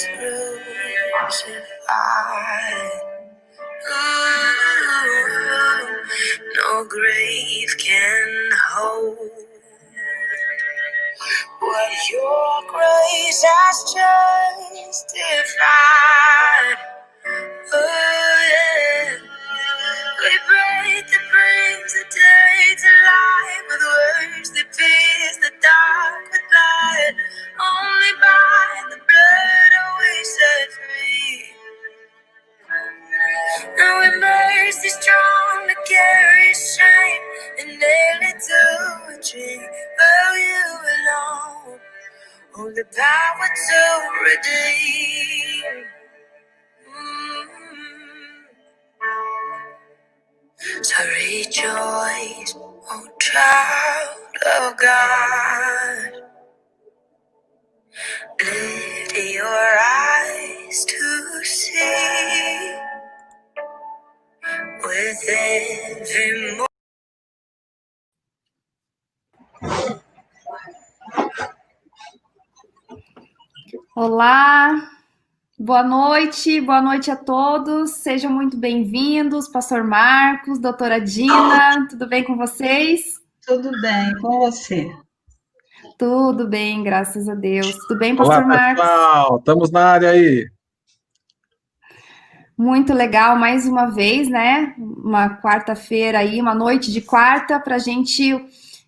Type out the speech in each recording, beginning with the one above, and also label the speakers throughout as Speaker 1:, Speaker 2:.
Speaker 1: crucified. Ooh, no grave can hold what your grace has justified. Oh, yeah. We break that brings the day to life with words that pierce the dark with light. Only by the blood are we set free. Now with mercy strong to carry shame and nail it to a tree. Oh, you alone hold the power to redeem. So rejoice, oh child of God. Lift your eyes to see with every moment. Olá, boa noite a todos, sejam muito bem-vindos, Pastor Marcos, Doutora Dina, tudo bem com vocês?
Speaker 2: Tudo bem, com você?
Speaker 1: Tudo bem, graças a Deus. Tudo bem, Pastor
Speaker 3: Olá,
Speaker 1: Marcos?
Speaker 3: pessoal, estamos na área aí.
Speaker 1: Muito legal, mais uma vez, né? Uma quarta-feira aí, uma noite de quarta, para a gente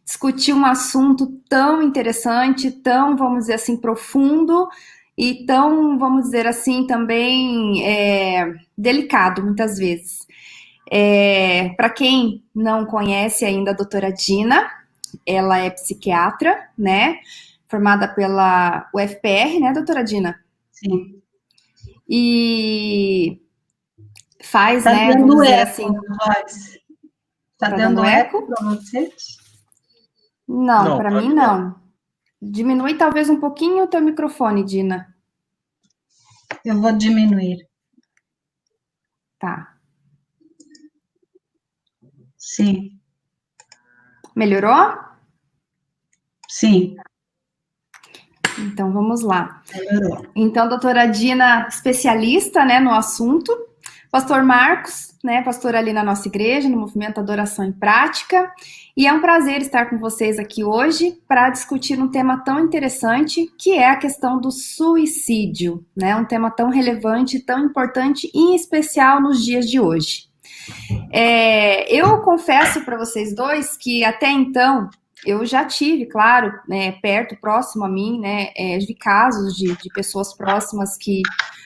Speaker 1: discutir um assunto tão interessante, tão, vamos dizer assim, profundo e tão, vamos dizer assim, também delicado, muitas vezes. Para quem não conhece ainda a doutora Dina, ela é psiquiatra, né? Formada pela UFPR, né, doutora Dina?
Speaker 2: Sim.
Speaker 1: E faz,
Speaker 2: tá
Speaker 1: né,
Speaker 2: dando
Speaker 1: vamos dizer
Speaker 2: eco,
Speaker 1: assim...
Speaker 2: Voz. Tá dando eco para você?
Speaker 1: Não, para mim não. Diminui talvez um pouquinho o teu microfone, Dina.
Speaker 2: Eu vou diminuir.
Speaker 1: Tá.
Speaker 2: Sim.
Speaker 1: Melhorou?
Speaker 2: Sim.
Speaker 1: Então, vamos lá.
Speaker 2: Melhorou.
Speaker 1: Então, doutora Dina, especialista, né, no assunto. Pastor Marcos, né, pastor ali na nossa igreja, no Movimento Adoração em Prática. E é um prazer estar com vocês aqui hoje para discutir um tema tão interessante, que é a questão do suicídio, né? Um tema tão relevante, tão importante, e em especial nos dias de hoje. Eu confesso para vocês dois que até então eu já tive, claro, né, perto, próximo a mim, né, de casos de pessoas próximas que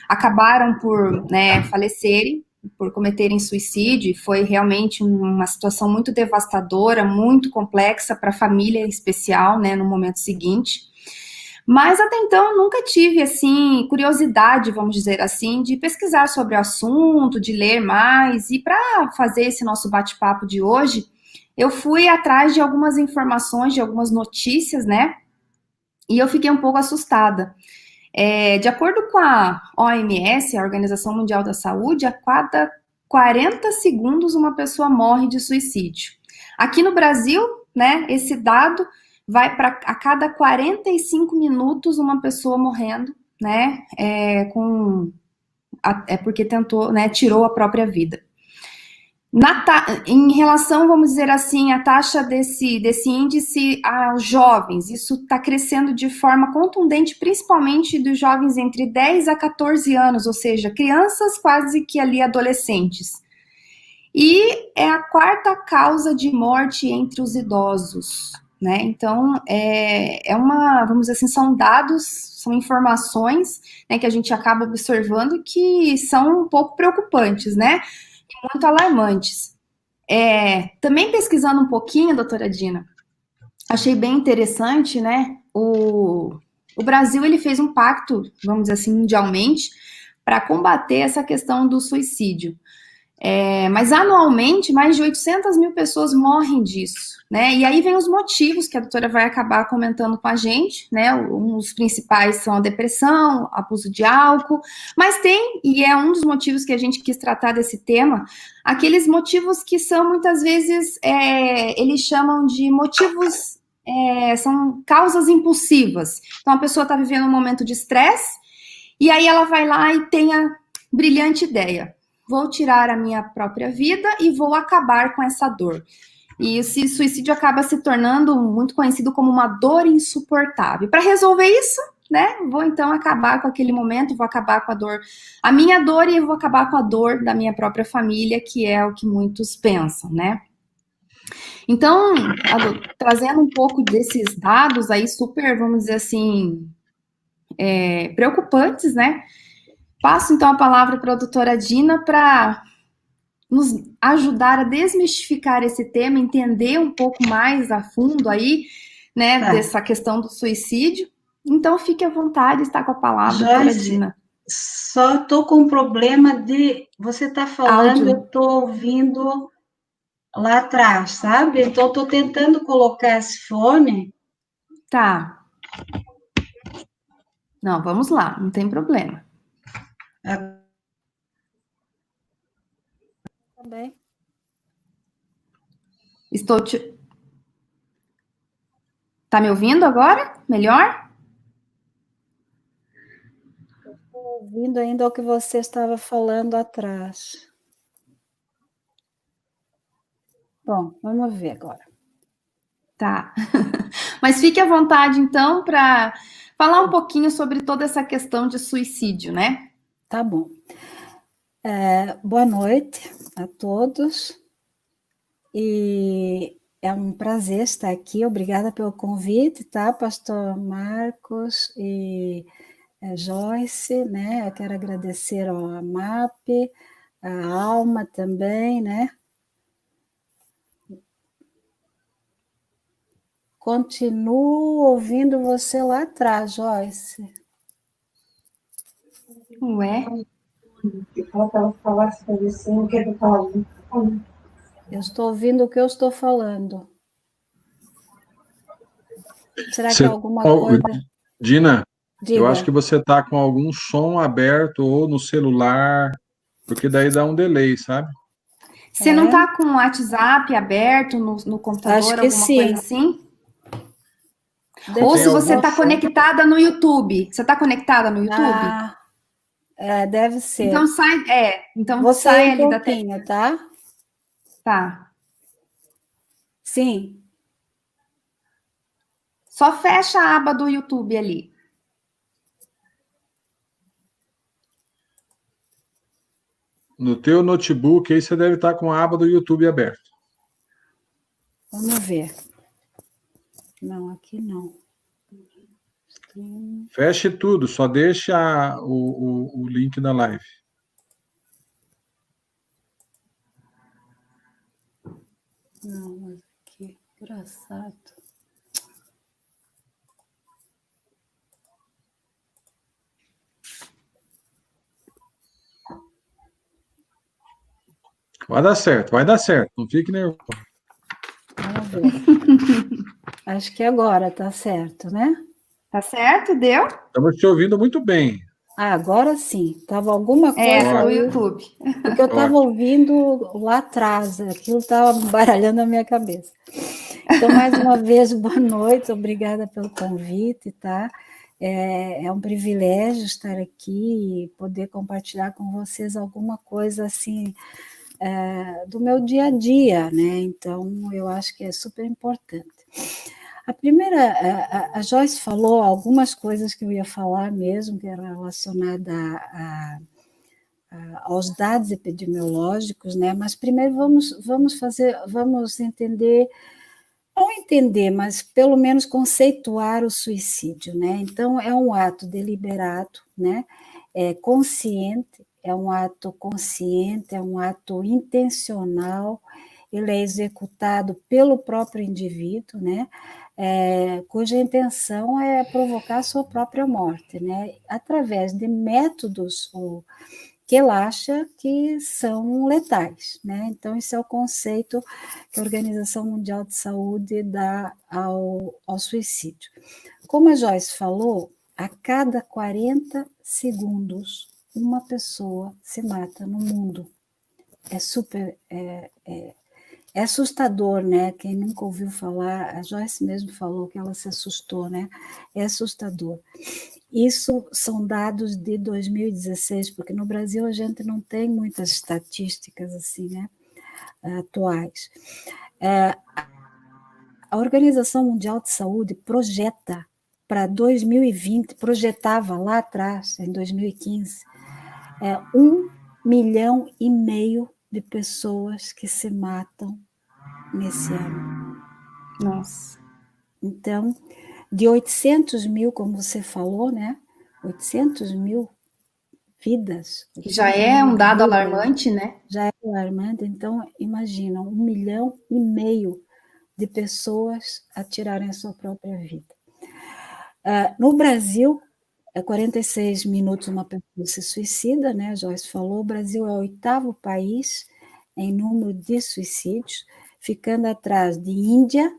Speaker 1: acabaram por, né, falecerem, por cometerem suicídio, e foi realmente uma situação muito devastadora, muito complexa para a família em especial, né, no momento seguinte. Mas até então eu nunca tive, assim, curiosidade, vamos dizer assim, de pesquisar sobre o assunto, de ler mais, e para fazer esse nosso bate-papo de hoje, eu fui atrás de algumas informações, de algumas notícias, né, e eu fiquei um pouco assustada. De acordo com a OMS, a Organização Mundial da Saúde, a cada 40 segundos uma pessoa morre de suicídio. Aqui no Brasil, né, esse dado vai para a cada 45 minutos uma pessoa morrendo, né, porque tentou, né, tirou a própria vida. Em relação, vamos dizer assim, a taxa desse índice aos jovens, isso está crescendo de forma contundente, principalmente dos jovens entre 10 a 14 anos, ou seja, crianças quase que ali adolescentes. E é a quarta causa de morte entre os idosos, né? Então, vamos dizer assim, são dados, são informações, né, que a gente acaba observando que são um pouco preocupantes, né? Muito alarmantes. Também pesquisando um pouquinho, doutora Dina, achei bem interessante, né? O Brasil, ele fez um pacto, vamos dizer assim, mundialmente, para combater essa questão do suicídio. Mas anualmente, mais de 800 mil pessoas morrem disso, né? E aí vem os motivos que a doutora vai acabar comentando com a gente, né? Os principais são a depressão, abuso de álcool, mas tem, e é um dos motivos que a gente quis tratar desse tema, aqueles motivos que são muitas vezes, eles chamam de motivos, são causas impulsivas. Então a pessoa está vivendo um momento de estresse, E aí ela vai lá e tem a brilhante ideia: vou tirar a minha própria vida e vou acabar com essa dor. E esse suicídio acaba se tornando muito conhecido como uma dor insuportável. Para resolver isso, né, vou então acabar com aquele momento, vou acabar com a dor, a minha dor, e eu vou acabar com a dor da minha própria família, que é o que muitos pensam, né? Então, trazendo um pouco desses dados aí super, vamos dizer assim, preocupantes, né? Passo então a palavra para a doutora Dina para nos ajudar a desmistificar esse tema, entender um pouco mais a fundo aí, né, dessa questão do suicídio. Então, fique à vontade, está com a palavra, doutora Dina.
Speaker 2: Só estou com um problema de... Você está falando, eu estou ouvindo lá atrás, sabe? Então, estou tentando colocar esse fone.
Speaker 1: Tá. Não, vamos lá, não tem problema.
Speaker 4: Também.
Speaker 1: Estou te... Tá me ouvindo agora? Melhor?
Speaker 4: Estou ouvindo ainda o que você estava falando atrás. Bom, vamos ver agora.
Speaker 1: Tá. Mas fique à vontade, então, para falar um pouquinho sobre toda essa questão de suicídio, né?
Speaker 4: Tá bom. Boa noite a todos. E é um prazer estar aqui. Obrigada pelo convite, tá, pastor Marcos e Joyce, né? Eu quero agradecer ao AMAP, a Alma também, né? Continuo ouvindo você lá atrás, Joyce.
Speaker 1: Ué?
Speaker 4: Eu estou ouvindo o que eu estou falando. Será que é alguma coisa?
Speaker 3: Dina,
Speaker 4: Diga.
Speaker 3: eu acho que você está com algum som aberto ou no celular, porque daí dá um delay, sabe?
Speaker 1: Você não está com o WhatsApp aberto no computador,
Speaker 4: Acho que
Speaker 1: alguma
Speaker 4: sim.
Speaker 1: coisa assim?
Speaker 4: Deve
Speaker 1: Ou
Speaker 3: Tem
Speaker 1: se você
Speaker 3: algum
Speaker 1: está
Speaker 3: som.
Speaker 1: conectada no YouTube. Você está conectada no YouTube?
Speaker 4: Deve ser.
Speaker 1: Então sai, então
Speaker 4: Vou
Speaker 1: sai
Speaker 4: sair
Speaker 1: ali
Speaker 4: um
Speaker 1: da tela.
Speaker 4: pouquinho, tá?
Speaker 1: Tá.
Speaker 4: Sim.
Speaker 1: Só fecha a aba do YouTube ali.
Speaker 3: No teu notebook aí você deve estar com a aba do YouTube aberta.
Speaker 4: Vamos ver. Não, aqui não.
Speaker 3: Feche tudo, só deixa o link da live.
Speaker 4: Não, mas aqui, engraçado.
Speaker 3: Vai dar certo, não fique nervoso.
Speaker 4: Vamos ver. Acho que agora tá certo, né?
Speaker 1: Tá certo? Deu?
Speaker 3: Estamos te ouvindo muito bem.
Speaker 4: Agora sim. Tava alguma coisa
Speaker 1: Essa do
Speaker 4: aí,
Speaker 1: YouTube.
Speaker 4: porque eu estava ouvindo lá atrás, aquilo estava baralhando a minha cabeça. Então, mais uma vez, boa noite, obrigada pelo convite, tá? É um privilégio estar aqui e poder compartilhar com vocês alguma coisa assim do meu dia a dia, né? Então, eu acho que é super importante. A primeira, a Joyce falou algumas coisas que eu ia falar mesmo, que era relacionada aos dados epidemiológicos, né? Mas primeiro vamos entender, não entender, mas pelo menos conceituar o suicídio, né? Então, é um ato deliberado, né? É consciente, é um ato consciente, é um ato intencional, ele é executado pelo próprio indivíduo, né? Cuja intenção é provocar a sua própria morte, né? Através de métodos que ele acha que são letais, né? Então, esse é o conceito que a Organização Mundial de Saúde dá ao suicídio. Como a Joyce falou, a cada 40 segundos, uma pessoa se mata no mundo. É super... É assustador, né? Quem nunca ouviu falar, a Joyce mesmo falou que ela se assustou, né? É assustador. Isso são dados de 2016, porque no Brasil a gente não tem muitas estatísticas assim, né, atuais. A Organização Mundial de Saúde projeta para 2020, projetava lá atrás, em 2015, 1,5 milhão de pessoas que se matam nesse ano.
Speaker 1: Nossa.
Speaker 4: Então, de 800 mil, como você falou, né? 800 mil vidas.
Speaker 1: Já
Speaker 4: 800
Speaker 1: é um
Speaker 4: mil
Speaker 1: dado
Speaker 4: vidas,
Speaker 1: alarmante, né?
Speaker 4: já é alarmante. Então, imagina, 1,5 milhão de pessoas a tirarem a sua própria vida. No Brasil, 46 minutos uma pessoa se suicida, né? A Joyce falou, o Brasil é o 8º país em número de suicídios, ficando atrás de Índia,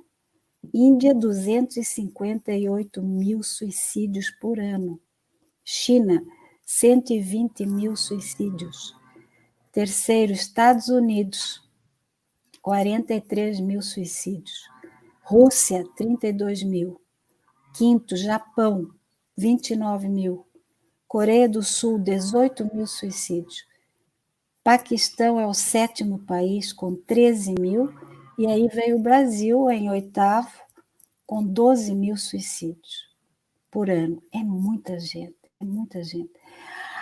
Speaker 4: 258 mil suicídios por ano. China, 120 mil suicídios. Terceiro, Estados Unidos, 43 mil suicídios. Rússia, 32 mil. Quinto, Japão, 29 mil. Coreia do Sul, 18 mil suicídios. Paquistão é o 7º país, com 13 mil. E aí veio o Brasil, em 8º, com 12 mil suicídios por ano. É muita gente, é muita gente.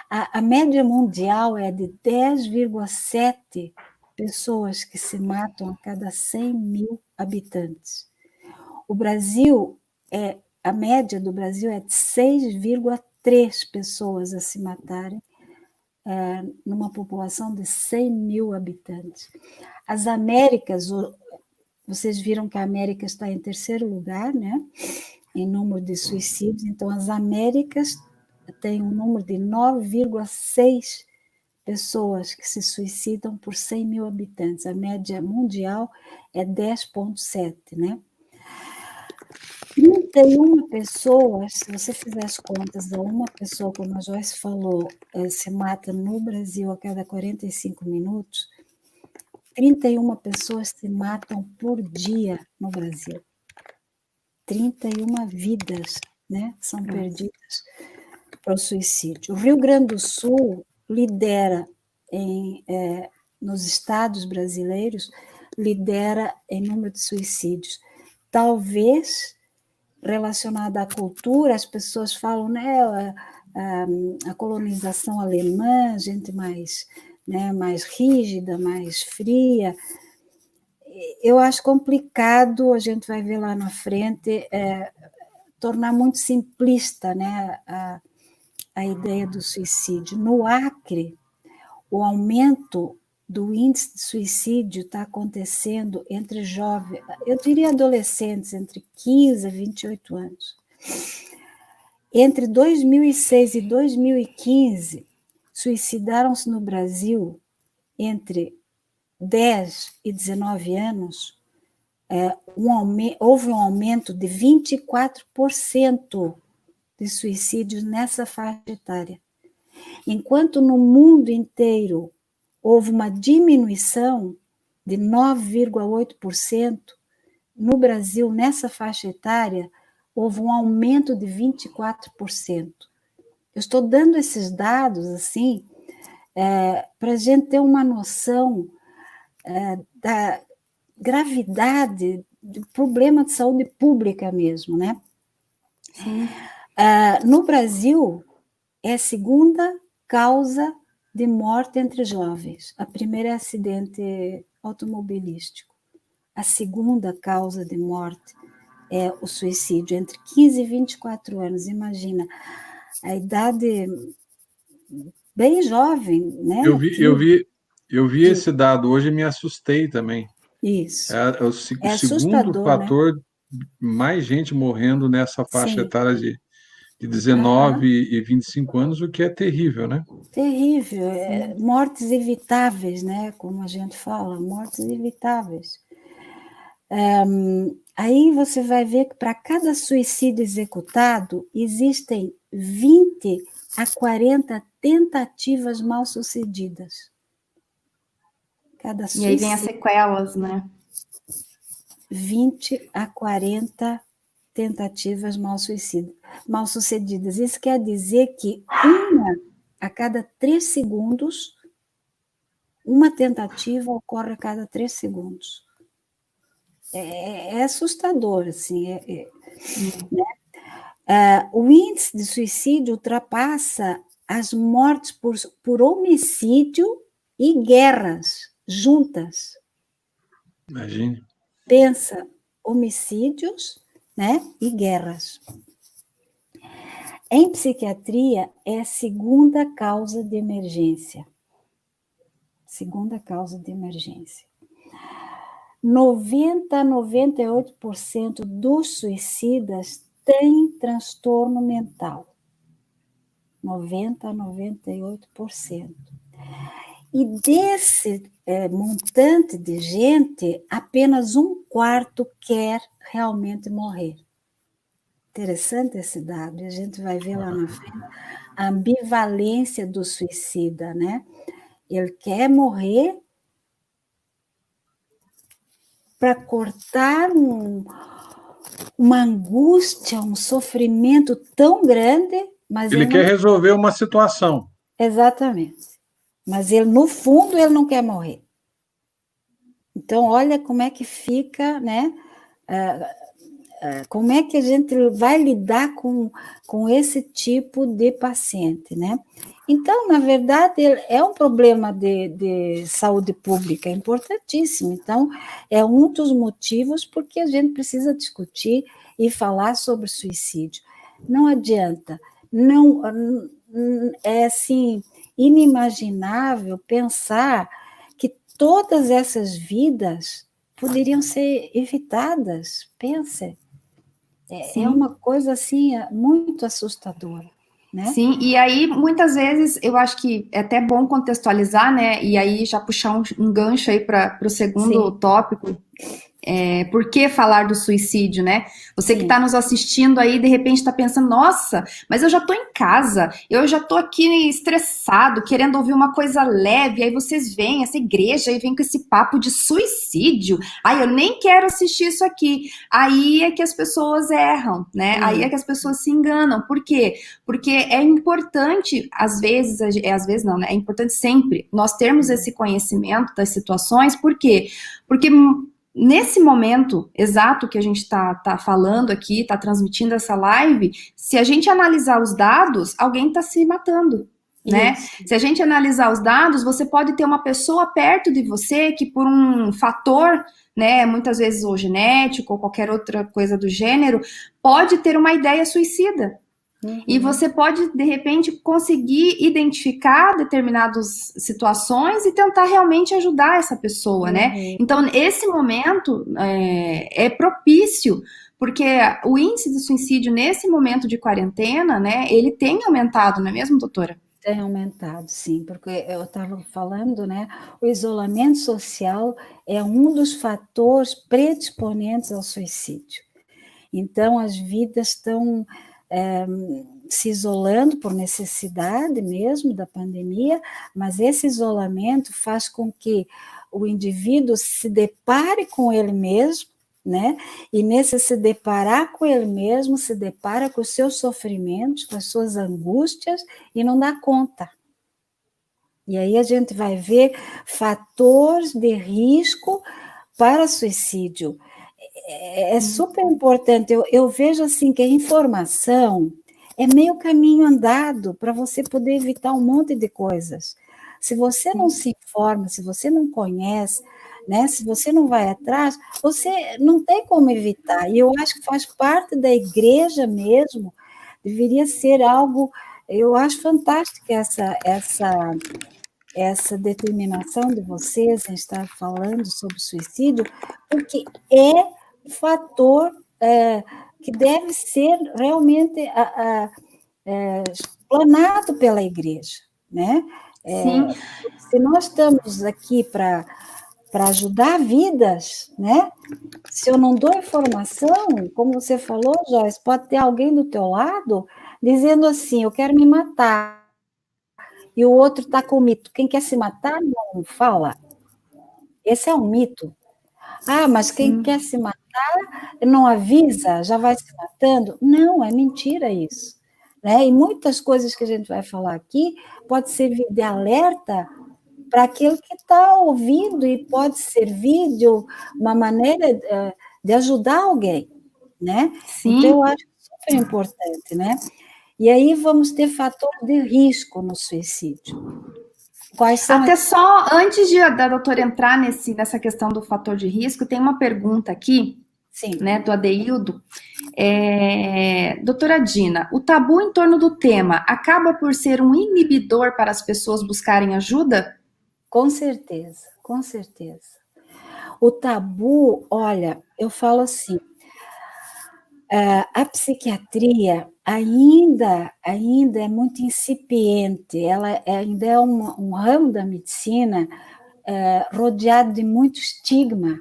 Speaker 4: A média mundial é de 10,7 pessoas que se matam a cada 100 mil habitantes. O Brasil, a média do Brasil é de 6,3 pessoas a se matarem numa população de 100 mil habitantes. As Américas, vocês viram que a América está em terceiro lugar, né? Em número de suicídios. Então, as Américas têm um número de 9,6 pessoas que se suicidam por 100 mil habitantes. A média mundial é 10,7, né? 31 pessoas, se você fizer as contas, uma pessoa, como a Joyce falou, se mata no Brasil a cada 45 minutos, 31 pessoas se matam por dia no Brasil. 31 vidas, né, são perdidas para o suicídio. O Rio Grande do Sul lidera nos estados brasileiros, lidera em número de suicídios. Talvez relacionada à cultura, as pessoas falam, né, a colonização alemã, gente mais, né, mais rígida, mais fria. Eu acho complicado, a gente vai ver lá na frente, tornar muito simplista, né, a ideia do suicídio. No Acre, o aumento do índice de suicídio está acontecendo entre jovens, eu diria adolescentes, entre 15 e 28 anos. Entre 2006 e 2015, suicidaram-se no Brasil, entre 10 e 19 anos, houve um aumento de 24% de suicídios nessa faixa etária. Enquanto no mundo inteiro houve uma diminuição de 9,8%, no Brasil, nessa faixa etária, houve um aumento de 24%. Eu estou dando esses dados assim para a gente ter uma noção da gravidade do problema de saúde pública mesmo, né?
Speaker 1: Sim.
Speaker 4: No Brasil, é a segunda causa de morte entre jovens. A primeira é acidente automobilístico. A segunda causa de morte é o suicídio, entre 15 e 24 anos. Imagina, a idade bem jovem, né?
Speaker 3: Eu vi esse dado hoje e me assustei também.
Speaker 4: Isso.
Speaker 3: É o segundo
Speaker 4: assustador,
Speaker 3: fator, né? Mais gente morrendo nessa faixa etária de 19 e 25 anos, o que é terrível, né?
Speaker 4: Terrível. Mortes evitáveis, né? Como a gente fala, mortes evitáveis. Aí você vai ver que para cada suicídio executado, existem 20 a 40 tentativas mal sucedidas. Cada suicídio,
Speaker 1: e aí vem as sequelas, né?
Speaker 4: 20 a 40 tentativas mal-sucedidas. Isso quer dizer que uma a cada 3 segundos, uma tentativa ocorre a cada 3 segundos. É assustador, assim. Né? O índice de suicídio ultrapassa as mortes por homicídio e guerras juntas.
Speaker 3: Imagine.
Speaker 4: Pensa, homicídios, né, e guerras. Em psiquiatria, é a segunda causa de emergência. Segunda causa de emergência. 90 a 98% dos suicidas têm transtorno mental. 90 a 98%. E desse montante de gente, apenas 1/4 quer realmente morrer. Interessante esse dado, e a gente vai ver lá na frente a ambivalência do suicida, né? Ele quer morrer para cortar uma angústia, um sofrimento tão grande, mas
Speaker 3: Ele quer resolver uma situação.
Speaker 4: Exatamente. Mas ele, no fundo, ele não quer morrer. Então, olha como é que fica, né? Como é que a gente vai lidar com esse tipo de paciente, né? Então, na verdade, é um problema de saúde pública importantíssimo. Então, é um dos motivos porque a gente precisa discutir e falar sobre suicídio. Não adianta, não é assim inimaginável pensar que todas essas vidas poderiam ser evitadas. Pense. É uma coisa assim muito assustadora. Né?
Speaker 1: Sim, e aí muitas vezes eu acho que é até bom contextualizar, né? E aí já puxar um gancho aí para o segundo tópico. Por que falar do suicídio, né? Você que está nos assistindo aí, de repente está pensando, nossa, mas eu já estou em casa, eu já estou aqui estressado, querendo ouvir uma coisa leve, aí vocês vêm, essa igreja, e vem com esse papo de suicídio, aí eu nem quero assistir isso aqui. Aí é que as pessoas erram, né? Aí é que as pessoas se enganam. Por quê? Porque é importante, às vezes não, né? É importante sempre nós termos esse conhecimento das situações. Por quê? Porque nesse momento exato que a gente está falando aqui, está transmitindo essa live, se a gente analisar os dados, alguém está se matando, né? Se a gente analisar os dados, você pode ter uma pessoa perto de você que por um fator, né, muitas vezes ou genético ou qualquer outra coisa do gênero, pode ter uma ideia suicida. E você pode, de repente, conseguir identificar determinadas situações e tentar realmente ajudar essa pessoa, né? Então, esse momento é propício, porque o índice de suicídio nesse momento de quarentena, né, ele tem aumentado, não é mesmo, doutora?
Speaker 4: Tem aumentado, sim, porque eu estava falando, né, o isolamento social é um dos fatores predisponentes ao suicídio. Então, as vidas estão se isolando por necessidade mesmo da pandemia, mas esse isolamento faz com que o indivíduo se depare com ele mesmo, né? E nesse se deparar com ele mesmo, se depara com os seus sofrimentos, com as suas angústias e não dá conta. E aí a gente vai ver fatores de risco para suicídio. É super importante. Eu vejo assim que a informação é meio caminho andado para você poder evitar um monte de coisas. Se você não se informa, se você não conhece, né, se você não vai atrás, você não tem como evitar. E eu acho que faz parte da igreja mesmo, deveria ser algo. Eu acho fantástica essa determinação de vocês em estar falando sobre suicídio, porque é fator que deve ser realmente explanado pela igreja, né? Se nós estamos aqui para ajudar vidas, né? Se eu não dou informação, como você falou, Joyce, pode ter alguém do teu lado dizendo assim, eu quero me matar, e o outro está com o mito, quem quer se matar não fala. Esse é um mito. Ah, mas quem quer se matar não avisa, já vai se matando? Não, é mentira isso. Né? E muitas coisas que a gente vai falar aqui pode servir de alerta para aquele que está ouvindo e pode servir de uma maneira de ajudar alguém, né?
Speaker 1: Sim.
Speaker 4: Então, eu acho super importante, né? E aí vamos ter fatores de risco no suicídio. Quais são?
Speaker 1: Até só, antes da doutora entrar nessa questão do fator de risco, tem uma pergunta aqui,
Speaker 4: Sim.
Speaker 1: Né, do Adeildo. Doutora Dina, o tabu em torno do tema acaba por ser um inibidor para as pessoas buscarem ajuda?
Speaker 4: Com certeza, com certeza. O tabu, olha, eu falo assim, a psiquiatria ainda é muito incipiente, ela ainda é um ramo da medicina rodeado de muito estigma.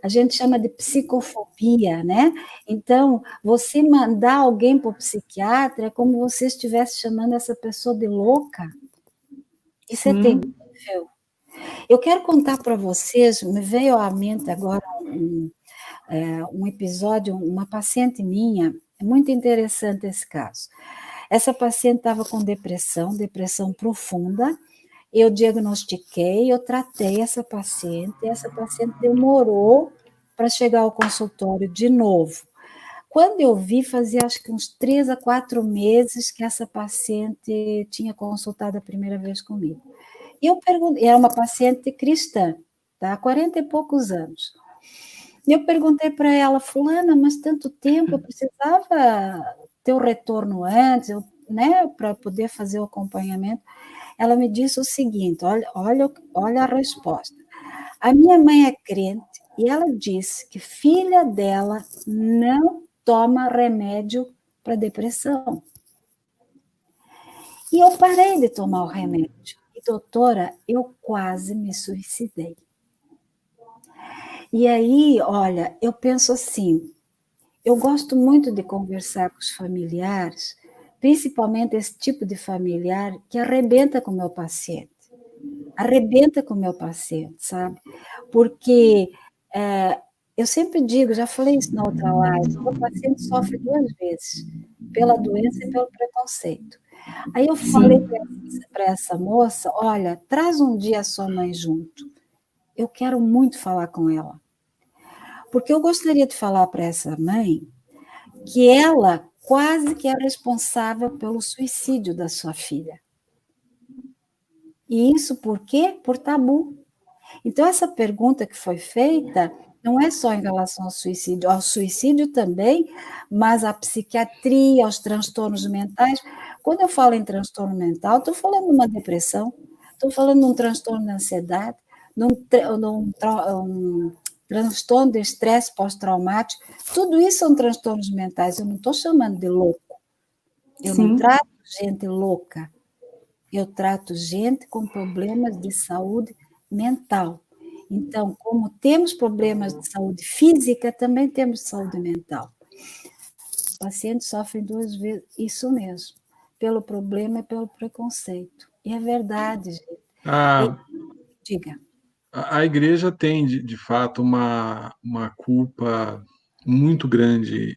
Speaker 4: A gente chama de psicofobia, né? Então, você mandar alguém para o psiquiatra é como você estivesse chamando essa pessoa de louca. Isso é terrível. Eu quero contar para vocês, me veio à mente agora um episódio, uma paciente minha, é muito interessante esse caso. Essa paciente estava com depressão profunda, eu diagnostiquei, eu tratei essa paciente demorou para chegar ao consultório de novo. Quando eu vi, fazia acho que uns 3 a 4 meses que essa paciente tinha consultado a primeira vez comigo. E eu perguntei, era uma paciente cristã, tá? 40 e poucos anos. E eu perguntei para ela, fulana, mas tanto tempo, eu precisava ter o retorno antes, né, para poder fazer o acompanhamento. Ela me disse o seguinte, olha a resposta. A minha mãe é crente e ela disse que filha dela não toma remédio para depressão. E eu parei de tomar o remédio. E, doutora, eu quase me suicidei. E aí, olha, eu penso assim, eu gosto muito de conversar com os familiares, principalmente esse tipo de familiar que arrebenta com o meu paciente. Sabe? Porque eu sempre digo, já falei isso na outra live, o meu paciente sofre 2 vezes, pela doença e pelo preconceito. Aí eu falei para essa moça, olha, traz um dia a sua mãe junto. Eu quero muito falar com ela. Porque eu gostaria de falar para essa mãe que ela quase que é responsável pelo suicídio da sua filha. E isso por quê? Por tabu. Então, essa pergunta que foi feita não é só em relação ao suicídio também, mas à psiquiatria, aos transtornos mentais. Quando eu falo em transtorno mental, estou falando de uma depressão, estou falando de um transtorno de ansiedade, de um transtorno de estresse pós-traumático. Tudo isso são transtornos mentais, eu não estou chamando de louco. Eu não trato gente louca, eu trato gente com problemas de saúde mental. Então, como temos problemas de saúde física, também temos saúde mental. Os pacientes sofrem 2 vezes, isso mesmo, pelo problema e pelo preconceito. E é verdade, gente. Diga.
Speaker 3: A igreja tem, de fato, uma culpa muito grande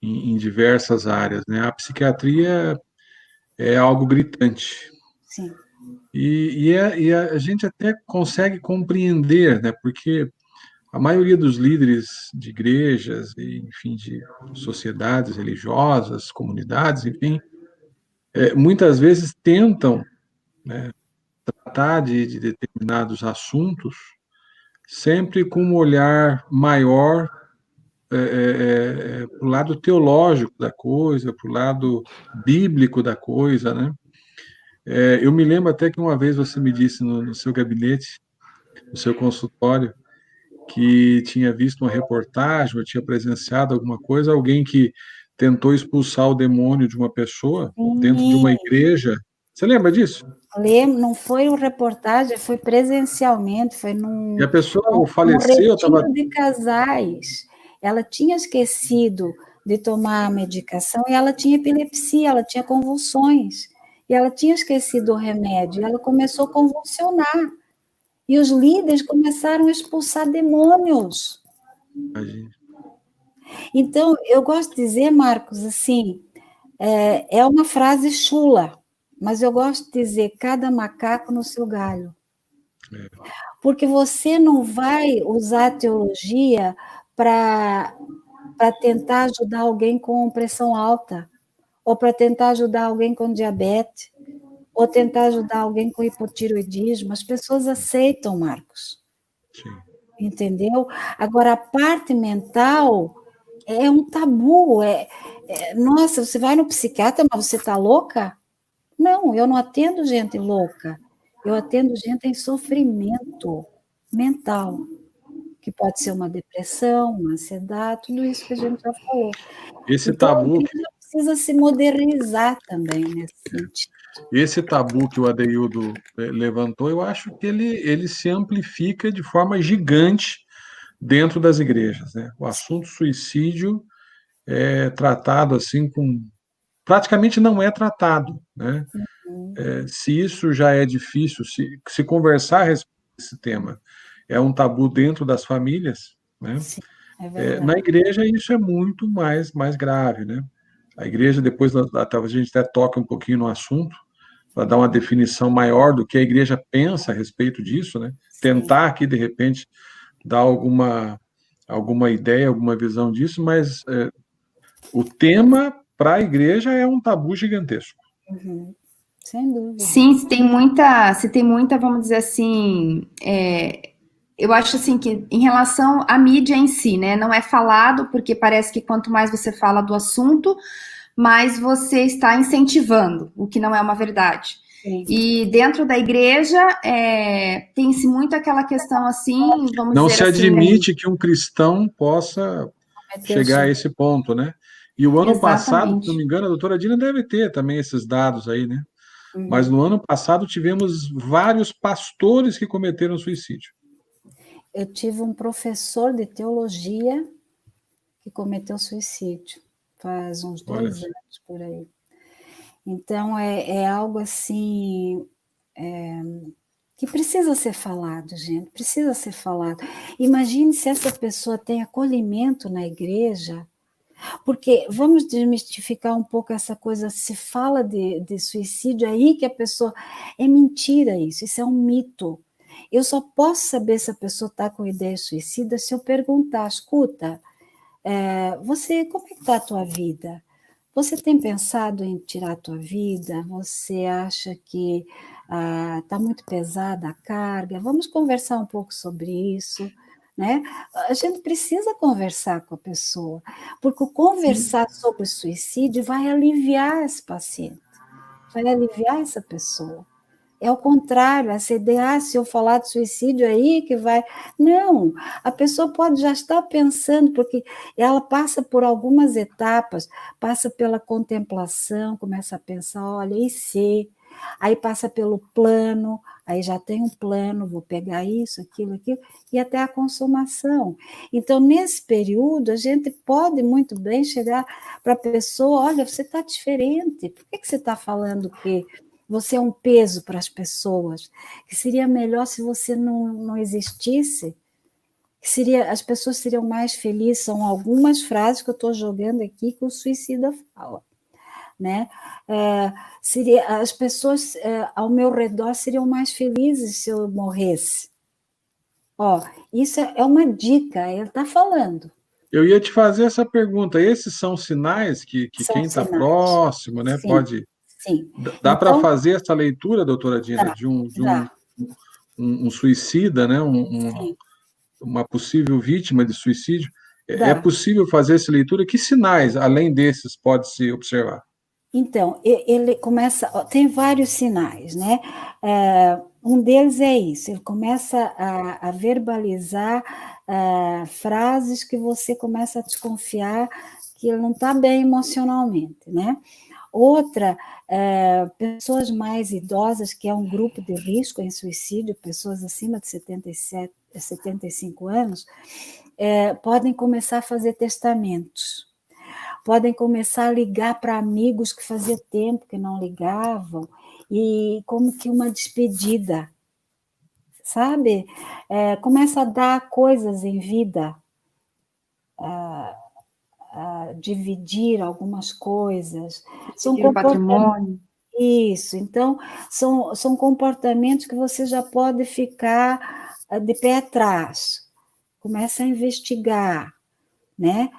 Speaker 3: em diversas áreas, né? A psiquiatria é algo gritante.
Speaker 4: Sim.
Speaker 3: E a gente até consegue compreender, né? Porque a maioria dos líderes de igrejas, e, enfim, de sociedades religiosas, comunidades, enfim, muitas vezes tentam, né, tratar de determinados assuntos sempre com um olhar maior para o lado teológico da coisa, para o lado bíblico da coisa, né? Eu me lembro até que uma vez você me disse no seu gabinete, no seu consultório, que tinha visto uma reportagem, ou tinha presenciado alguma coisa, alguém que tentou expulsar o demônio de uma pessoa dentro de uma igreja. Você lembra disso?
Speaker 4: Lembro, não foi uma reportagem, foi presencialmente, foi
Speaker 3: E a pessoa faleceu,
Speaker 4: retiro de casais. Ela tinha esquecido de tomar a medicação e ela tinha epilepsia, ela tinha convulsões. E ela tinha esquecido o remédio, e ela começou a convulsionar. E os líderes começaram a expulsar demônios.
Speaker 3: Imagina.
Speaker 4: Então, eu gosto de dizer, Marcos, assim, é uma frase chula, mas eu gosto de dizer cada macaco no seu galho. Porque você não vai usar a teologia para tentar ajudar alguém com pressão alta, ou para tentar ajudar alguém com diabetes, ou tentar ajudar alguém com hipotireoidismo. As pessoas aceitam, Marcos.
Speaker 3: Sim.
Speaker 4: Entendeu? Agora, a parte mental é um tabu. Nossa, você vai no psiquiatra, mas você está louca? Não, eu não atendo gente louca. Eu atendo gente em sofrimento mental, que pode ser uma depressão, uma ansiedade, tudo isso que a gente já falou.
Speaker 3: Esse
Speaker 4: Então, a
Speaker 3: tabu,
Speaker 4: igreja precisa se modernizar também nesse sentido.
Speaker 3: esse tabu que o Adeildo levantou, eu acho que ele se amplifica de forma gigante dentro das igrejas, né? O assunto suicídio é tratado assim com praticamente não é tratado, né? Se isso já é difícil, se conversar a respeito desse tema é um tabu dentro das famílias, né?
Speaker 4: Sim, é verdade.
Speaker 3: Na igreja isso é muito mais grave, né? A igreja, depois, talvez a gente até toque um pouquinho no assunto, para dar uma definição maior do que a igreja pensa a respeito disso, né? Tentar aqui, de repente, dar alguma ideia, alguma visão disso, mas o tema para a igreja é um tabu gigantesco.
Speaker 4: Uhum. Sem dúvida.
Speaker 1: Sim, se tem muita, vamos dizer assim, eu acho assim que em relação à mídia em si, né, não é falado, porque parece que quanto mais você fala do assunto, mais você está incentivando, o que não é uma verdade.
Speaker 4: Sim.
Speaker 1: E dentro da igreja, tem-se muito aquela questão assim, vamos
Speaker 3: não
Speaker 1: dizer
Speaker 3: se
Speaker 1: assim...
Speaker 3: admite que um cristão possa chegar a esse ponto, né? E o ano passado, se não me engano, a doutora Dina deve ter também esses dados aí, né? Mas no ano passado tivemos vários pastores que cometeram suicídio.
Speaker 4: Eu tive um professor de teologia que cometeu suicídio, faz uns 2 anos por aí. Então, é algo assim, que precisa ser falado, gente, precisa ser falado. Imagine se essa pessoa tem acolhimento na igreja, porque vamos desmistificar um pouco essa coisa, se fala de suicídio, aí que a pessoa... É mentira isso é um mito. Eu só posso saber se a pessoa está com ideia suicida se eu perguntar, escuta, você, como é que está a tua vida? Você tem pensado em tirar a tua vida? Você acha que está muito pesada a carga? Vamos conversar um pouco sobre isso, né? A gente precisa conversar com a pessoa, porque o conversar sobre o suicídio vai aliviar esse paciente, vai aliviar essa pessoa. É o contrário, essa ideia, se eu falar de suicídio aí que vai... Não, a pessoa pode já estar pensando, porque ela passa por algumas etapas, passa pela contemplação, começa a pensar, olha, e se... Aí passa pelo plano, aí já tem um plano, vou pegar isso, aquilo, e até a consumação. Então, nesse período, a gente pode muito bem chegar para a pessoa, olha, você está diferente, por que você está falando que você é um peso para as pessoas, que seria melhor se você não existisse, as pessoas seriam mais felizes. São algumas frases que eu estou jogando aqui que o suicida fala, né? As pessoas ao meu redor seriam mais felizes se eu morresse. Isso é uma dica, ele está falando.
Speaker 3: Eu ia te fazer essa pergunta, esses são sinais que quem está próximo, né,
Speaker 4: sim,
Speaker 3: pode...
Speaker 4: Sim.
Speaker 3: Dá para fazer essa leitura, doutora Dina, de um suicida, né? Uma possível vítima de suicídio? É possível fazer essa leitura? Que sinais, além desses, pode-se observar?
Speaker 4: Então, ele começa... Tem vários sinais, né? Um deles é isso, ele começa a verbalizar frases que você começa a desconfiar que ele não está bem emocionalmente, né? Outra, pessoas mais idosas, que é um grupo de risco em suicídio, pessoas acima de 75 anos, podem começar a fazer testamentos, podem começar a ligar para amigos que fazia tempo que não ligavam, e como que uma despedida, sabe? Começa a dar coisas em vida, a dividir algumas coisas. São
Speaker 1: Dividir o patrimônio.
Speaker 4: Isso, então, são comportamentos que você já pode ficar de pé atrás. Começa a investigar, né?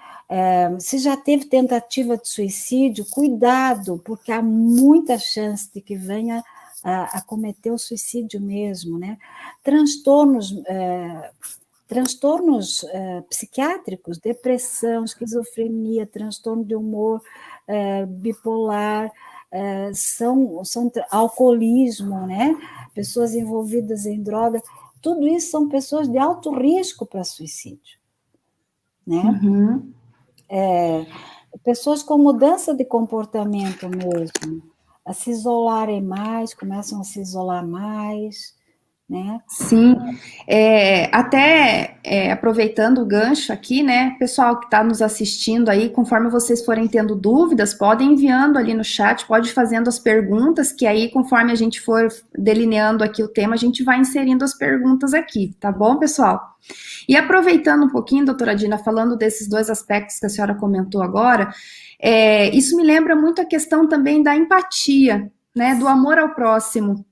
Speaker 4: Se já teve tentativa de suicídio, cuidado, porque há muita chance de que venha a cometer o suicídio mesmo, né? Transtornos psiquiátricos, depressão, esquizofrenia, transtorno de humor, bipolar, alcoolismo, né? Pessoas envolvidas em droga, tudo isso são pessoas de alto risco para suicídio, né?
Speaker 1: Uhum.
Speaker 4: Pessoas com mudança de comportamento mesmo, a se isolarem mais, começam a se isolar mais, né?
Speaker 1: Sim, aproveitando o gancho aqui, né, pessoal que está nos assistindo aí, conforme vocês forem tendo dúvidas, podem enviando ali no chat, pode ir fazendo as perguntas, que aí, conforme a gente for delineando aqui o tema, a gente vai inserindo as perguntas aqui, tá bom, pessoal? E aproveitando um pouquinho, doutora Dina, falando desses dois aspectos que a senhora comentou agora, isso me lembra muito a questão também da empatia, né, do amor ao próximo.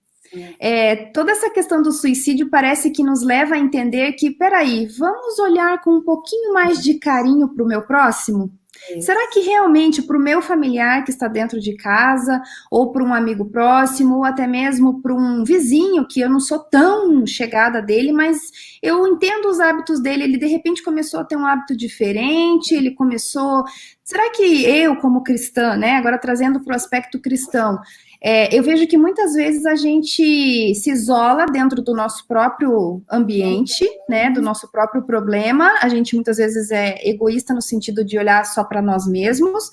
Speaker 1: Toda essa questão do suicídio parece que nos leva a entender que, peraí, vamos olhar com um pouquinho mais de carinho para o meu próximo? Será que realmente para o meu familiar que está dentro de casa, ou para um amigo próximo, ou até mesmo para um vizinho que eu não sou tão chegada dele, mas eu entendo os hábitos dele, ele de repente começou a ter um hábito diferente, ele começou... Será que eu, como cristã, né, agora trazendo para o aspecto cristão, eu vejo que muitas vezes a gente se isola dentro do nosso próprio ambiente, né, do nosso próprio problema, a gente muitas vezes é egoísta no sentido de olhar só para nós mesmos,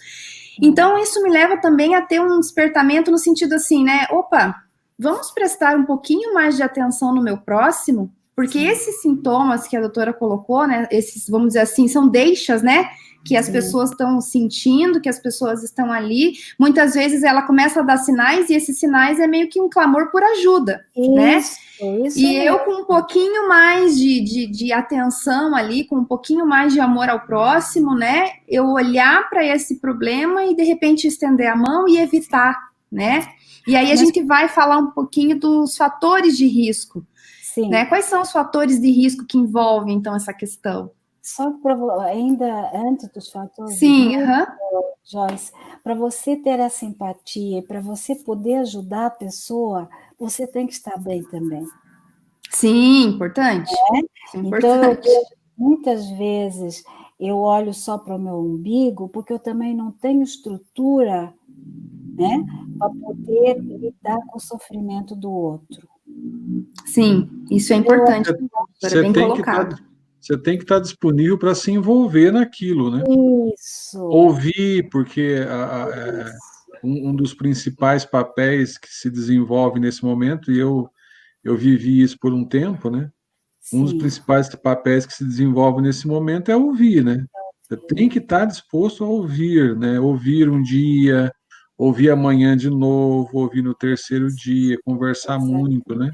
Speaker 1: então isso me leva também a ter um despertamento no sentido assim, né, opa, vamos prestar um pouquinho mais de atenção no meu próximo, porque esses sintomas que a doutora colocou, né, esses, vamos dizer assim, são deixas, né, que as pessoas estão sentindo, que as pessoas estão ali, muitas vezes ela começa a dar sinais, e esses sinais é meio que um clamor por ajuda, né?
Speaker 4: Isso
Speaker 1: e eu com um pouquinho mais de atenção ali, com um pouquinho mais de amor ao próximo, né? Eu olhar para esse problema e de repente estender a mão e evitar, né? E aí a gente vai falar um pouquinho dos fatores de risco, né? Quais são os fatores de risco que envolvem, então, essa questão?
Speaker 4: Só que ainda antes dos fatores,
Speaker 1: sim,
Speaker 4: Joyce, para você ter essa empatia, para você poder ajudar a pessoa, você tem que estar bem também.
Speaker 1: Sim, importante.
Speaker 4: Então, muitas vezes eu olho só para o meu umbigo, porque eu também não tenho estrutura, né, para poder lidar com o sofrimento do outro.
Speaker 1: Sim, isso é importante.
Speaker 3: Você tem que estar disponível para se envolver naquilo, né?
Speaker 4: Isso.
Speaker 3: Ouvir, porque um dos principais papéis que se desenvolve nesse momento, e eu vivi isso por um tempo, né? Um dos principais papéis que se desenvolve nesse momento é ouvir, né? Você tem que estar disposto a ouvir, né? Ouvir um dia, ouvir amanhã de novo, ouvir no terceiro dia, conversar muito, né?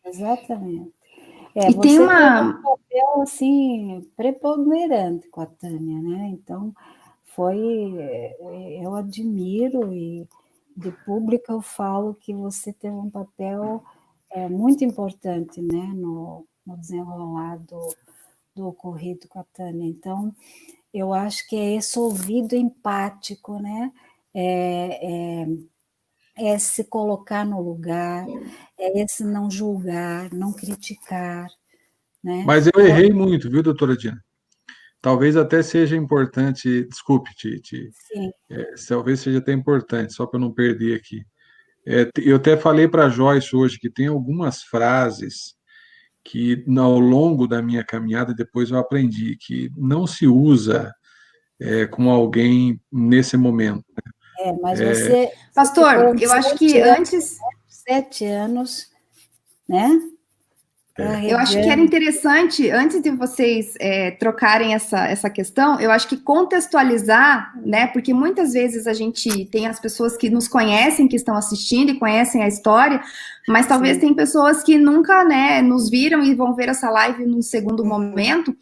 Speaker 4: Exatamente.
Speaker 1: E
Speaker 4: você
Speaker 1: tem
Speaker 4: tem um papel, assim, preponderante com a Tânia, né? Então, eu admiro e de público eu falo que você teve um papel muito importante, né? No desenrolar do ocorrido com a Tânia. Então, eu acho que é esse ouvido empático, né? É se colocar no lugar, é esse não julgar, não criticar, né?
Speaker 3: Mas eu errei muito, viu, doutora Dina? Talvez até seja importante, desculpe, talvez seja até importante, só para eu não perder aqui. Eu até falei para a Joyce hoje que tem algumas frases que, ao longo da minha caminhada, depois eu aprendi que não se usa com alguém nesse momento.
Speaker 4: Mas você...
Speaker 1: Pastor, eu acho que antes...
Speaker 4: 7 anos, né?
Speaker 1: Eu acho que era interessante, antes de vocês trocarem essa questão, eu acho que contextualizar, né? Porque muitas vezes a gente tem as pessoas que nos conhecem, que estão assistindo e conhecem a história, mas talvez tem pessoas que nunca, né, nos viram e vão ver essa live num segundo momento.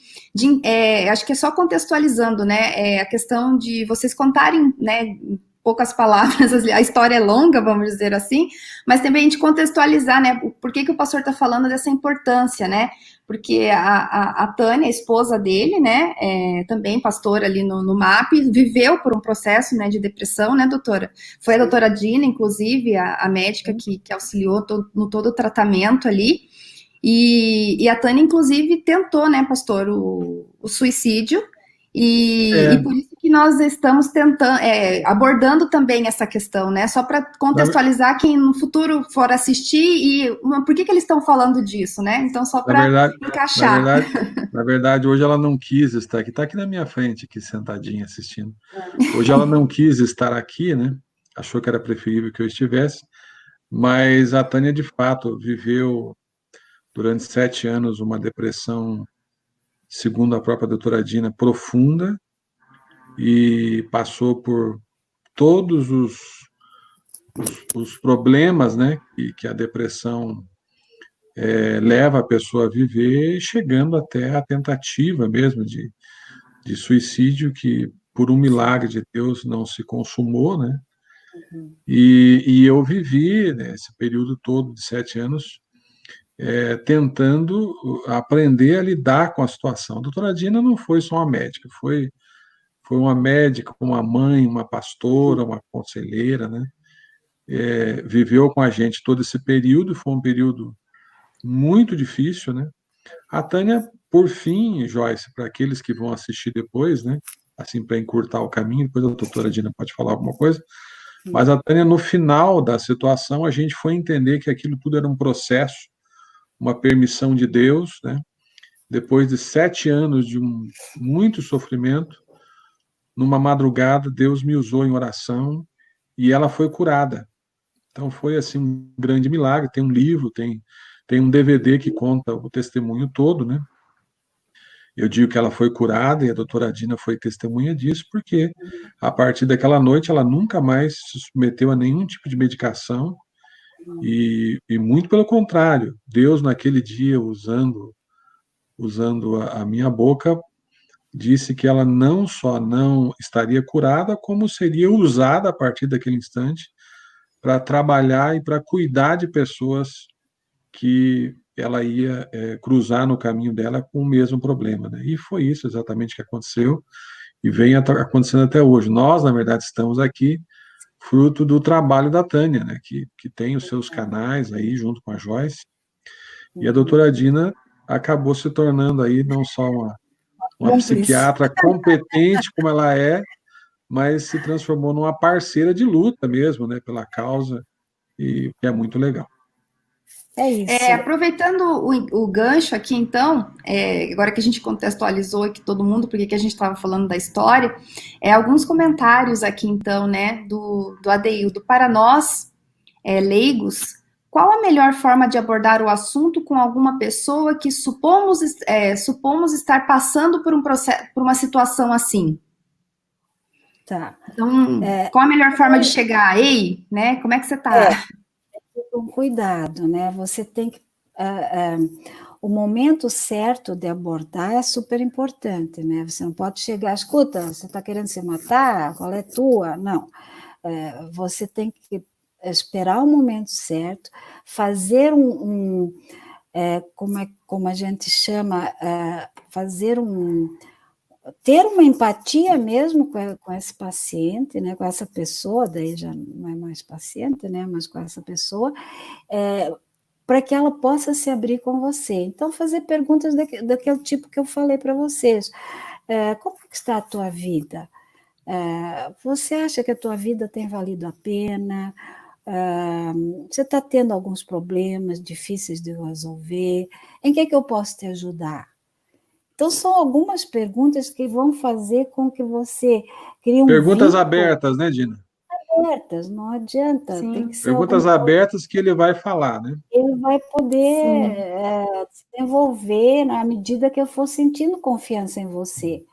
Speaker 1: Acho que é só contextualizando, né? A questão de vocês contarem, né? Poucas palavras, a história é longa, vamos dizer assim, mas também a gente contextualizar, né, por que o pastor está falando dessa importância, né, porque a Tânia, a esposa dele, né, também pastora ali no MAP, viveu por um processo, né, de depressão, né, doutora? Foi a doutora Dina, inclusive, a médica que auxiliou no todo o tratamento ali, e a Tânia, inclusive, tentou, né, pastor, o suicídio, e por isso que nós estamos tentando, abordando também essa questão, né? Só para contextualizar quem no futuro for assistir e por que eles estão falando disso, né? Então, só para encaixar.
Speaker 3: Na verdade, hoje ela não quis estar aqui, está aqui na minha frente, aqui sentadinha assistindo. Hoje ela não quis estar aqui, né? Achou que era preferível que eu estivesse, mas a Tânia, de fato, viveu durante 7 anos uma depressão, segundo a própria doutora Dina, profunda, e passou por todos os problemas, né, que a depressão leva a pessoa a viver, chegando até a tentativa mesmo de suicídio, que por um milagre de Deus não se consumou, né? E eu vivi, né, esse período todo de 7 anos tentando aprender a lidar com a situação. A doutora Dina não foi só uma médica, foi uma médica, uma mãe, uma pastora, uma conselheira, né? Viveu com a gente todo esse período, foi um período muito difícil, né? A Tânia, por fim, Joyce, para aqueles que vão assistir depois, né? Assim, para encurtar o caminho, depois a doutora Dina pode falar alguma coisa, mas a Tânia, no final da situação, a gente foi entender que aquilo tudo era um processo, uma permissão de Deus, né? Depois de 7 anos de muito sofrimento, numa madrugada, Deus me usou em oração e ela foi curada. Então foi assim um grande milagre. Tem um livro, tem um DVD que conta o testemunho todo, né? Eu digo que ela foi curada e a doutora Dina foi testemunha disso, porque a partir daquela noite ela nunca mais se submeteu a nenhum tipo de medicação e muito pelo contrário, Deus naquele dia, usando a minha boca, disse que ela não só não estaria curada, como seria usada a partir daquele instante para trabalhar e para cuidar de pessoas que ela ia cruzar no caminho dela com o mesmo problema, né? E foi isso exatamente que aconteceu e vem acontecendo até hoje. Nós, na verdade, estamos aqui fruto do trabalho da Tânia, né? Que tem os seus canais aí junto com a Joyce, e a doutora Dina acabou se tornando aí não só uma psiquiatra competente como ela mas se transformou numa parceira de luta mesmo, né, pela causa, e que é muito legal.
Speaker 4: É isso.
Speaker 1: Aproveitando o gancho aqui, então, agora que a gente contextualizou aqui todo mundo, porque que a gente estava falando da história, alguns comentários aqui, então, né, do Adeildo. Para nós, leigos, qual a melhor forma de abordar o assunto com alguma pessoa que supomos estar passando por uma situação assim?
Speaker 4: Tá.
Speaker 1: Então, qual a melhor forma de chegar? Ei, né? Como é que você está?
Speaker 4: Com cuidado, né? Você tem que... o momento certo de abordar é super importante, né? Você não pode chegar, escuta, você está querendo se matar? Qual é tua? Não. Você tem que esperar o momento certo, fazer como a gente chama, ter uma empatia mesmo com esse paciente, né, com essa pessoa, daí já não é mais paciente, né, mas com essa pessoa, para que ela possa se abrir com você. Então, fazer perguntas daquele tipo que eu falei para vocês. Como é que está a tua vida? Você acha que a tua vida tem valido a pena? Você está tendo alguns problemas difíceis de resolver? Em que eu posso te ajudar? Então, são algumas perguntas que vão fazer com que você crie
Speaker 3: Perguntas abertas, né, Dina?
Speaker 4: Abertas, não adianta.
Speaker 1: Sim.
Speaker 4: Tem que ser
Speaker 3: perguntas abertas que ele vai falar, né?
Speaker 4: Ele vai poder se desenvolver na medida que eu for sentindo confiança em você.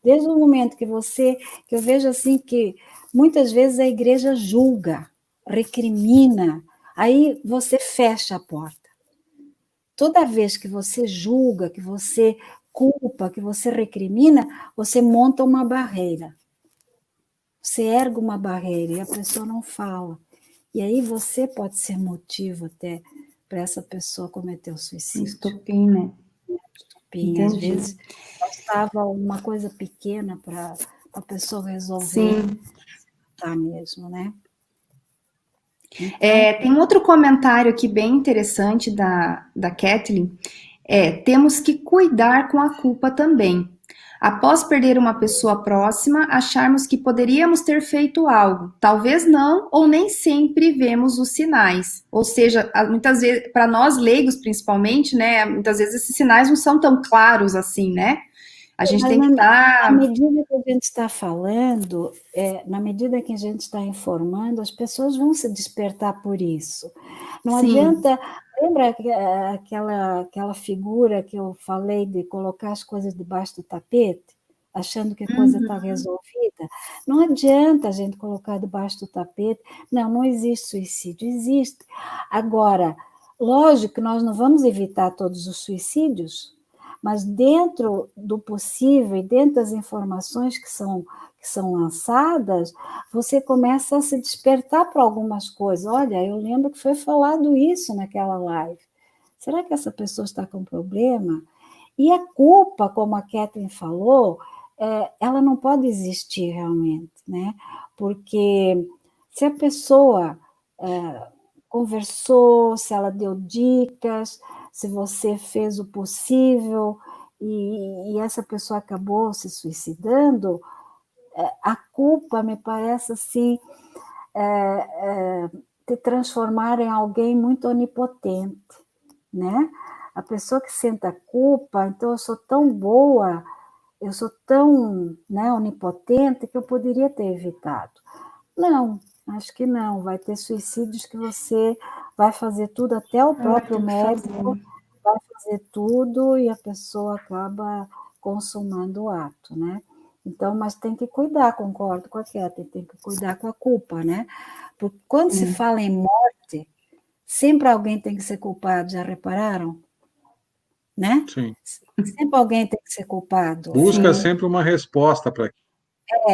Speaker 4: Desde o momento que eu vejo assim que muitas vezes a igreja julga, recrimina, aí você fecha a porta. Toda vez que você julga, que você culpa, que você recrimina, você monta uma barreira. Você ergue uma barreira e a pessoa não fala. E aí você pode ser motivo até para essa pessoa cometer o suicídio.
Speaker 1: Estopim, né?
Speaker 4: Estopim. Às vezes bastava uma coisa pequena para a pessoa resolver. Tá mesmo, né? Então,
Speaker 1: tem um outro comentário aqui bem interessante da Kathleen. Temos que cuidar com a culpa também. Após perder uma pessoa próxima, acharmos que poderíamos ter feito algo. Talvez não, ou nem sempre vemos os sinais. Ou seja, muitas vezes, para nós leigos principalmente, né, muitas vezes esses sinais não são tão claros assim, né? A gente tem que estar...
Speaker 4: À medida que a gente está falando, na medida que a gente está informando, as pessoas vão se despertar por isso. Não adianta... Lembra aquela figura que eu falei de colocar as coisas debaixo do tapete, achando que a coisa está resolvida? Não adianta a gente colocar debaixo do tapete. Não existe suicídio, existe. Agora, lógico que nós não vamos evitar todos os suicídios, mas dentro do possível e dentro das informações que são lançadas, você começa a se despertar para algumas coisas. Olha, eu lembro que foi falado isso naquela live. Será que essa pessoa está com problema? E a culpa, como a Kathleen falou, ela não pode existir realmente, né? Porque se a pessoa conversou, se ela deu dicas, se você fez o possível e essa pessoa acabou se suicidando, a culpa me parece assim te transformar em alguém muito onipotente, né? A pessoa que sente a culpa, então eu sou tão boa, eu sou tão, né, onipotente que eu poderia ter evitado. Não, acho que não. Vai ter suicídios que você vai fazer tudo, até o próprio médico vai fazer tudo e a pessoa acaba consumando o ato, né? Então, mas tem que cuidar, concordo com a Kathleen, tem que cuidar com a culpa, né? Porque quando se fala em morte, sempre alguém tem que ser culpado, já repararam? Né?
Speaker 3: Sim.
Speaker 4: Sempre alguém tem que ser culpado.
Speaker 3: Busca sempre uma resposta para aquilo.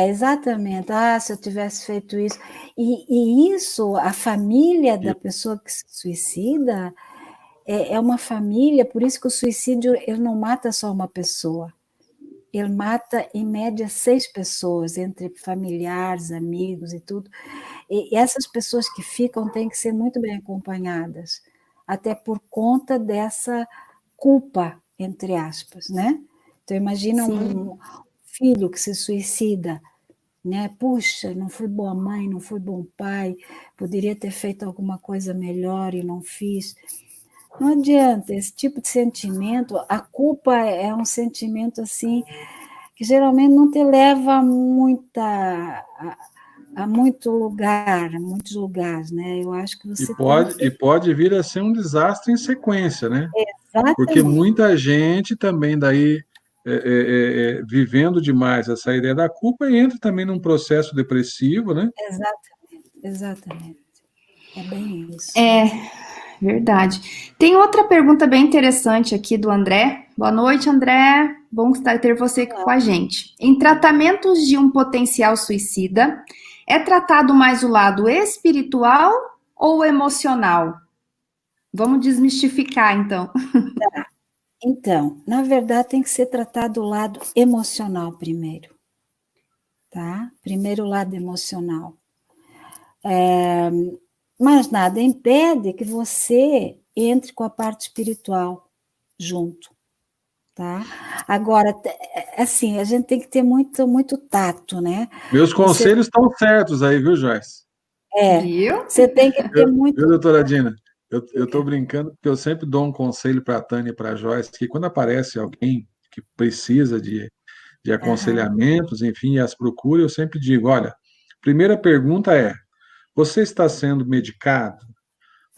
Speaker 4: Exatamente. Se eu tivesse feito isso. E isso, a família da pessoa que se suicida é uma família, por isso que o suicídio ele não mata só uma pessoa. Ele mata, em média, 6 pessoas, entre familiares, amigos e tudo. E essas pessoas que ficam têm que ser muito bem acompanhadas, até por conta dessa culpa, entre aspas, né? Então, imagina um filho que se suicida, né? Puxa, não fui boa mãe, não fui bom pai, poderia ter feito alguma coisa melhor e não fiz. Não adianta, esse tipo de sentimento, a culpa é um sentimento assim que geralmente não te leva a muitos lugares, né? Eu acho que você
Speaker 3: pode vir a ser um desastre em sequência, né?
Speaker 4: Exatamente.
Speaker 3: Porque muita gente também daí vivendo demais essa ideia da culpa e entra também num processo depressivo, né?
Speaker 4: Exatamente. É bem isso.
Speaker 1: Verdade. Tem outra pergunta bem interessante aqui do André. Boa noite, André. Bom ter você aqui com a gente. Em tratamentos de um potencial suicida, é tratado mais o lado espiritual ou emocional? Vamos desmistificar, então.
Speaker 4: Então, na verdade, tem que ser tratado o lado emocional primeiro. Tá? Primeiro o lado emocional. Mas nada impede que você entre com a parte espiritual junto, tá? Agora, assim, a gente tem que ter muito tato, né?
Speaker 3: Meus conselhos estão certos aí, viu, Joyce?
Speaker 1: Viu?
Speaker 4: Você tem que ter muito...
Speaker 3: Viu, doutora Dina? Eu estou brincando porque eu sempre dou um conselho para a Tânia e para a Joyce, que quando aparece alguém que precisa de aconselhamentos, enfim, e as procura, eu sempre digo, olha, primeira pergunta é, você está sendo medicado?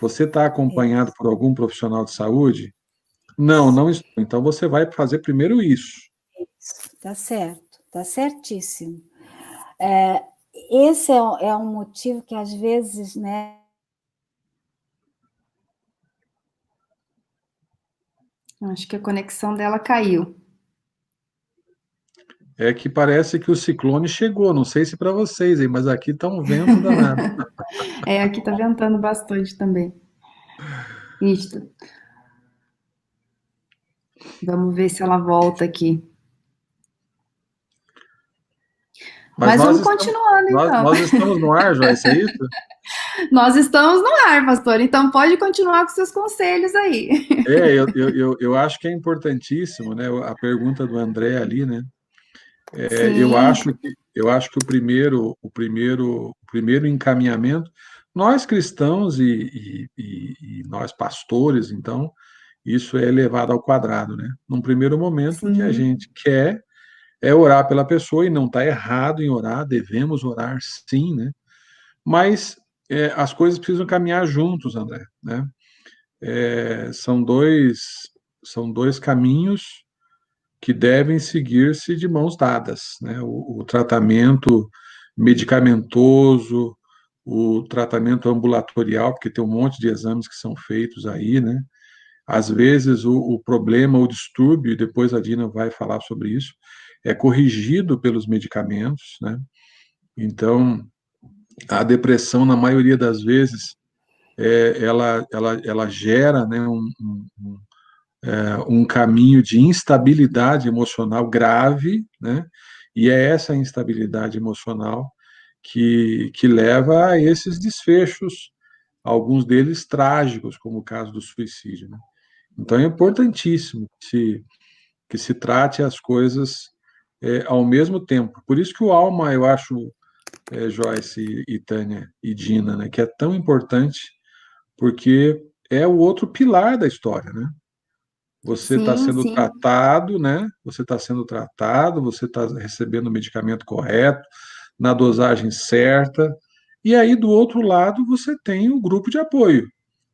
Speaker 3: Você está acompanhado por algum profissional de saúde? Não, não estou. Então você vai fazer primeiro isso.
Speaker 4: Tá certo, tá certíssimo. Esse é um motivo que às vezes, né?
Speaker 1: Acho que a conexão dela caiu.
Speaker 3: É que parece que o ciclone chegou, não sei se para vocês, hein, mas aqui está um vento danado.
Speaker 1: Aqui tá ventando bastante também. Isso. Vamos ver se ela volta aqui. Mas vamos continuando, então.
Speaker 3: Nós estamos no ar, Joyce, é isso?
Speaker 1: Nós estamos no ar, pastor, então pode continuar com seus conselhos aí.
Speaker 3: Eu acho que é importantíssimo, né? A pergunta do André ali, né?
Speaker 1: Sim.
Speaker 3: Eu acho que o primeiro encaminhamento, nós cristãos e nós pastores, então, isso é elevado ao quadrado, né? Num primeiro momento, o que a gente quer é orar pela pessoa, e não está errado em orar, devemos orar sim, né? Mas as coisas precisam caminhar juntos, André, né? São dois caminhos que devem seguir-se de mãos dadas, né? O tratamento medicamentoso, o tratamento ambulatorial, porque tem um monte de exames que são feitos aí, né? Às vezes o problema, o distúrbio, e depois a Dina vai falar sobre isso, é corrigido pelos medicamentos, né? Então, a depressão, na maioria das vezes, ela gera, né, um caminho de instabilidade emocional grave, né? E é essa instabilidade emocional que leva a esses desfechos, alguns deles trágicos, como o caso do suicídio, né? Então é importantíssimo que se trate as coisas ao mesmo tempo. Por isso que o Alma, eu acho, Joyce e Tânia e Dina, né, que é tão importante, porque é o outro pilar da história, né? Você está sendo tratado, né? Você está sendo tratado, você está recebendo o medicamento correto, na dosagem certa, e aí do outro lado você tem o grupo de apoio,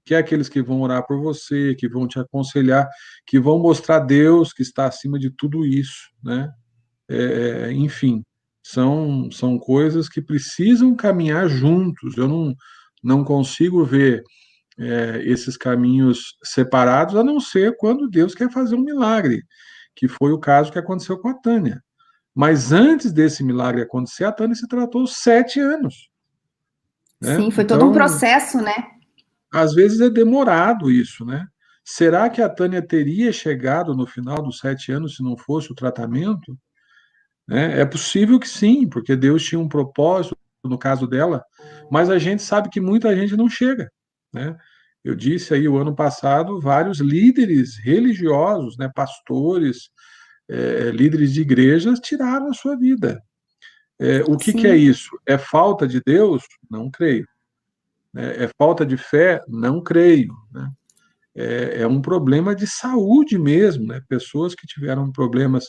Speaker 3: que é aqueles que vão orar por você, que vão te aconselhar, que vão mostrar Deus que está acima de tudo isso, né? Enfim, são coisas que precisam caminhar juntos. Eu não consigo ver esses caminhos separados, a não ser quando Deus quer fazer um milagre, que foi o caso que aconteceu com a Tânia. Mas antes desse milagre acontecer, a Tânia se tratou 7 anos. Né?
Speaker 1: Sim, foi todo um processo, né?
Speaker 3: Às vezes é demorado isso, né? Será que a Tânia teria chegado no final dos 7 anos se não fosse o tratamento? É possível que sim, porque Deus tinha um propósito no caso dela, mas a gente sabe que muita gente não chega, né? Eu disse aí o ano passado, vários líderes religiosos, né, pastores, líderes de igrejas tiraram a sua vida. O que é isso? É falta de Deus? Não creio. É falta de fé? Não creio. Né? É um problema de saúde mesmo, né? Pessoas que tiveram problemas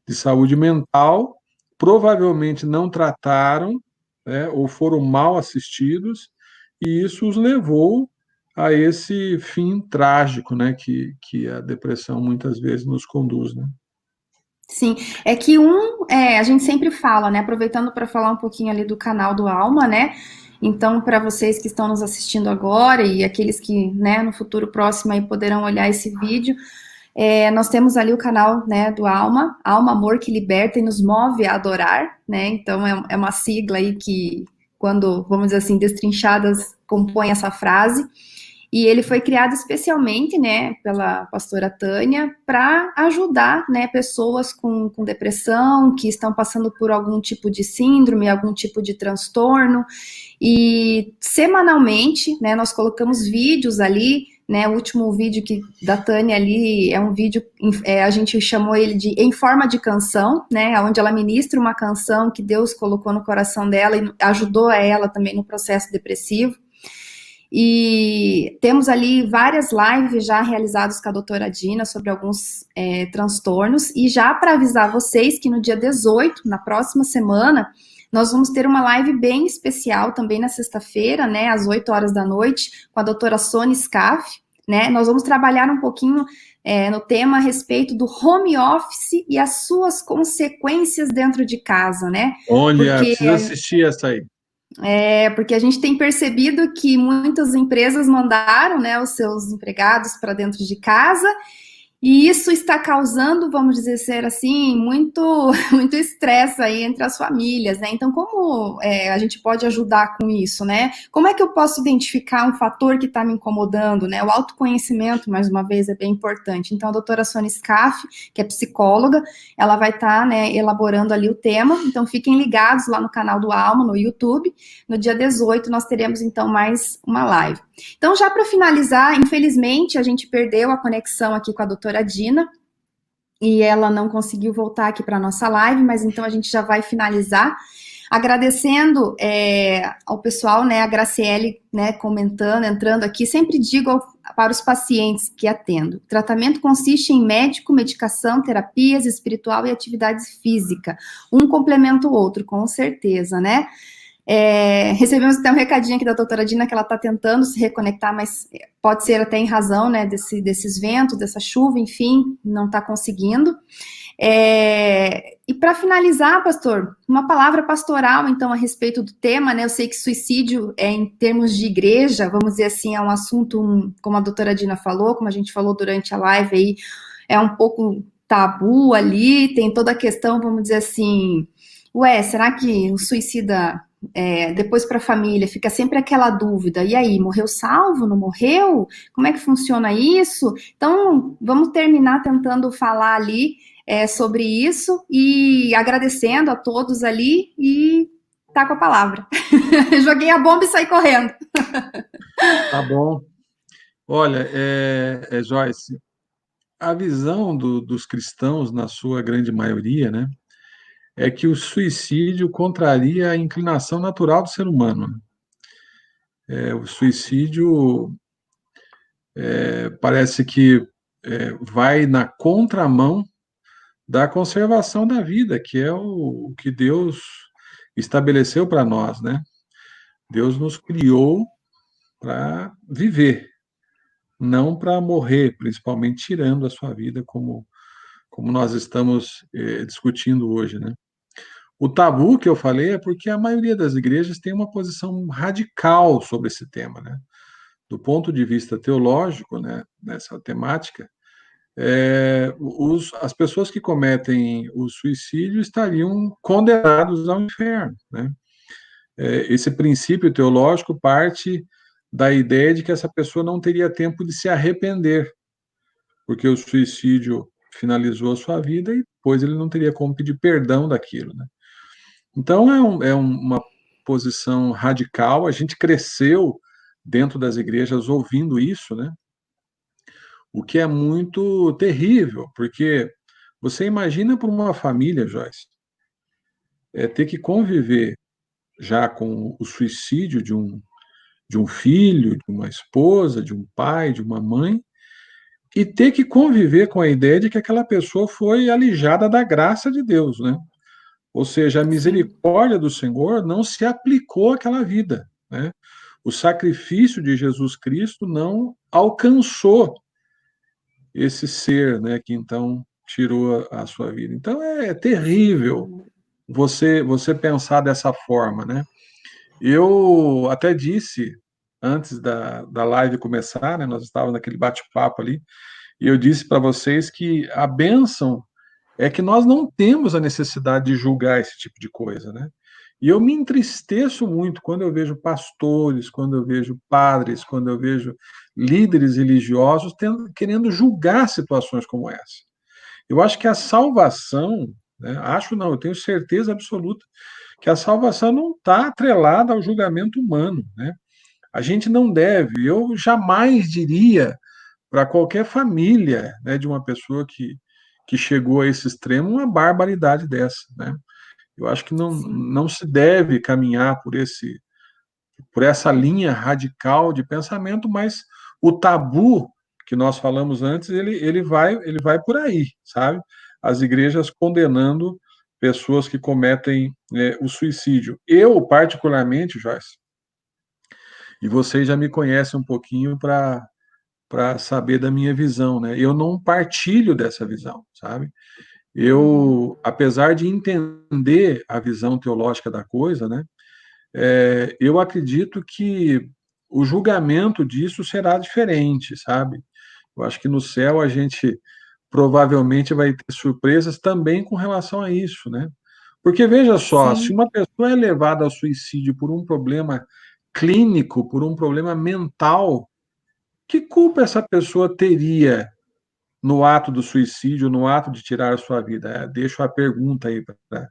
Speaker 3: de saúde mental provavelmente não trataram, né, ou foram mal assistidos, e isso os levou a esse fim trágico, né, que a depressão muitas vezes nos conduz, né?
Speaker 1: Sim, é que a gente sempre fala, né, aproveitando para falar um pouquinho ali do canal do Alma, né, então para vocês que estão nos assistindo agora e aqueles que, né, no futuro próximo aí poderão olhar esse vídeo, nós temos ali o canal, né, do Alma, Alma Amor que Liberta e nos move a adorar, né, então é uma sigla aí que, quando, vamos dizer assim, destrinchadas, compõe essa frase. E ele foi criado especialmente, né, pela pastora Tânia, para ajudar, né, pessoas com depressão, que estão passando por algum tipo de síndrome, algum tipo de transtorno. E semanalmente, né, nós colocamos vídeos ali, né, o último vídeo da Tânia ali é um vídeo, a gente chamou ele de Em Forma de Canção, né, onde ela ministra uma canção que Deus colocou no coração dela e ajudou a ela também no processo depressivo. E temos ali várias lives já realizadas com a doutora Dina sobre alguns transtornos. E já para avisar vocês que no dia 18, na próxima semana, nós vamos ter uma live bem especial também na sexta-feira, né, às 8 horas da noite, com a doutora Sônia Scaff, né? Nós vamos trabalhar um pouquinho no tema a respeito do home office e as suas consequências dentro de casa, né?
Speaker 3: Olha,
Speaker 1: Porque
Speaker 3: precisa assistir essa aí.
Speaker 1: porque a gente tem percebido que muitas empresas mandaram, né, os seus empregados para dentro de casa, e isso está causando, vamos dizer assim, muito estresse aí entre as famílias, né? Então, como a gente pode ajudar com isso, né? Como é que eu posso identificar um fator que está me incomodando, né? O autoconhecimento, mais uma vez, é bem importante. Então, a doutora Sônia Scaff, que é psicóloga, ela vai estar, né, elaborando ali o tema. Então, fiquem ligados lá no canal do Alma, no YouTube. No dia 18, nós teremos, então, mais uma live. Então, já para finalizar, infelizmente, a gente perdeu a conexão aqui com a doutora Dina, e ela não conseguiu voltar aqui para a nossa live, mas então a gente já vai finalizar, agradecendo ao pessoal, né, a Graciele, né, comentando, entrando aqui, sempre digo para os pacientes que atendo, o tratamento consiste em médico, medicação, terapias, espiritual e atividade física, um complementa o outro, com certeza, né? Recebemos até um recadinho aqui da doutora Dina que ela está tentando se reconectar, mas pode ser até em razão, né, desses ventos, dessa chuva, enfim, não está conseguindo. E para finalizar, pastor, uma palavra pastoral, então, a respeito do tema, né? Eu sei que suicídio, em termos de igreja, vamos dizer assim, é um assunto, como a doutora Dina falou, como a gente falou durante a live aí, é um pouco tabu ali, tem toda a questão, vamos dizer assim, será que o suicida... depois para a família, fica sempre aquela dúvida, e aí, morreu salvo, não morreu? Como é que funciona isso? Então, vamos terminar tentando falar ali sobre isso, e agradecendo a todos ali, e tá com a palavra. Joguei a bomba e saí correndo.
Speaker 3: Tá bom. Olha, Joyce, a visão dos cristãos, na sua grande maioria, né, é que o suicídio contraria a inclinação natural do ser humano, né? O suicídio parece que vai na contramão da conservação da vida, que é o que Deus estabeleceu para nós, né? Deus nos criou para viver, não para morrer, principalmente tirando a sua vida, como nós estamos discutindo hoje, né? O tabu que eu falei é porque a maioria das igrejas tem uma posição radical sobre esse tema, né? Do ponto de vista teológico, né, nessa temática, as pessoas que cometem o suicídio estariam condenados ao inferno, né? Esse princípio teológico parte da ideia de que essa pessoa não teria tempo de se arrepender, porque o suicídio finalizou a sua vida e depois ele não teria como pedir perdão daquilo, né? Então, uma posição radical. A gente cresceu dentro das igrejas ouvindo isso, né? O que é muito terrível, porque você imagina para uma família, Joyce, ter que conviver já com o suicídio de um filho, de uma esposa, de um pai, de uma mãe, e ter que conviver com a ideia de que aquela pessoa foi alijada da graça de Deus, né? Ou seja, a misericórdia do Senhor não se aplicou àquela vida, né? O sacrifício de Jesus Cristo não alcançou esse ser, né, que então tirou a sua vida. Então é terrível você pensar dessa forma, né? Eu até disse antes da live começar, né, nós estávamos naquele bate-papo ali, e eu disse para vocês que a bênção é que nós não temos a necessidade de julgar esse tipo de coisa, né? E eu me entristeço muito quando eu vejo pastores, quando eu vejo padres, quando eu vejo líderes religiosos querendo julgar situações como essa. Eu acho que a salvação, né, acho não, eu tenho certeza absoluta que a salvação não está atrelada ao julgamento humano, né? A gente não deve, eu jamais diria para qualquer família, né, de uma pessoa que chegou a esse extremo, uma barbaridade dessa, né? Eu acho que não se deve caminhar por essa linha radical de pensamento, mas o tabu que nós falamos antes, ele vai por aí, sabe? As igrejas condenando pessoas que cometem o suicídio. Eu, particularmente, Joyce, e vocês já me conhecem um pouquinho para saber da minha visão, né? Eu não partilho dessa visão, sabe? Eu, apesar de entender a visão teológica da coisa, né? Eu acredito que o julgamento disso será diferente, sabe? Eu acho que no céu a gente provavelmente vai ter surpresas também com relação a isso, né? Porque veja só, se
Speaker 1: Sim.
Speaker 3: uma pessoa é levada ao suicídio por um problema clínico, por um problema mental, que culpa essa pessoa teria no ato do suicídio, no ato de tirar a sua vida? Deixo a pergunta aí para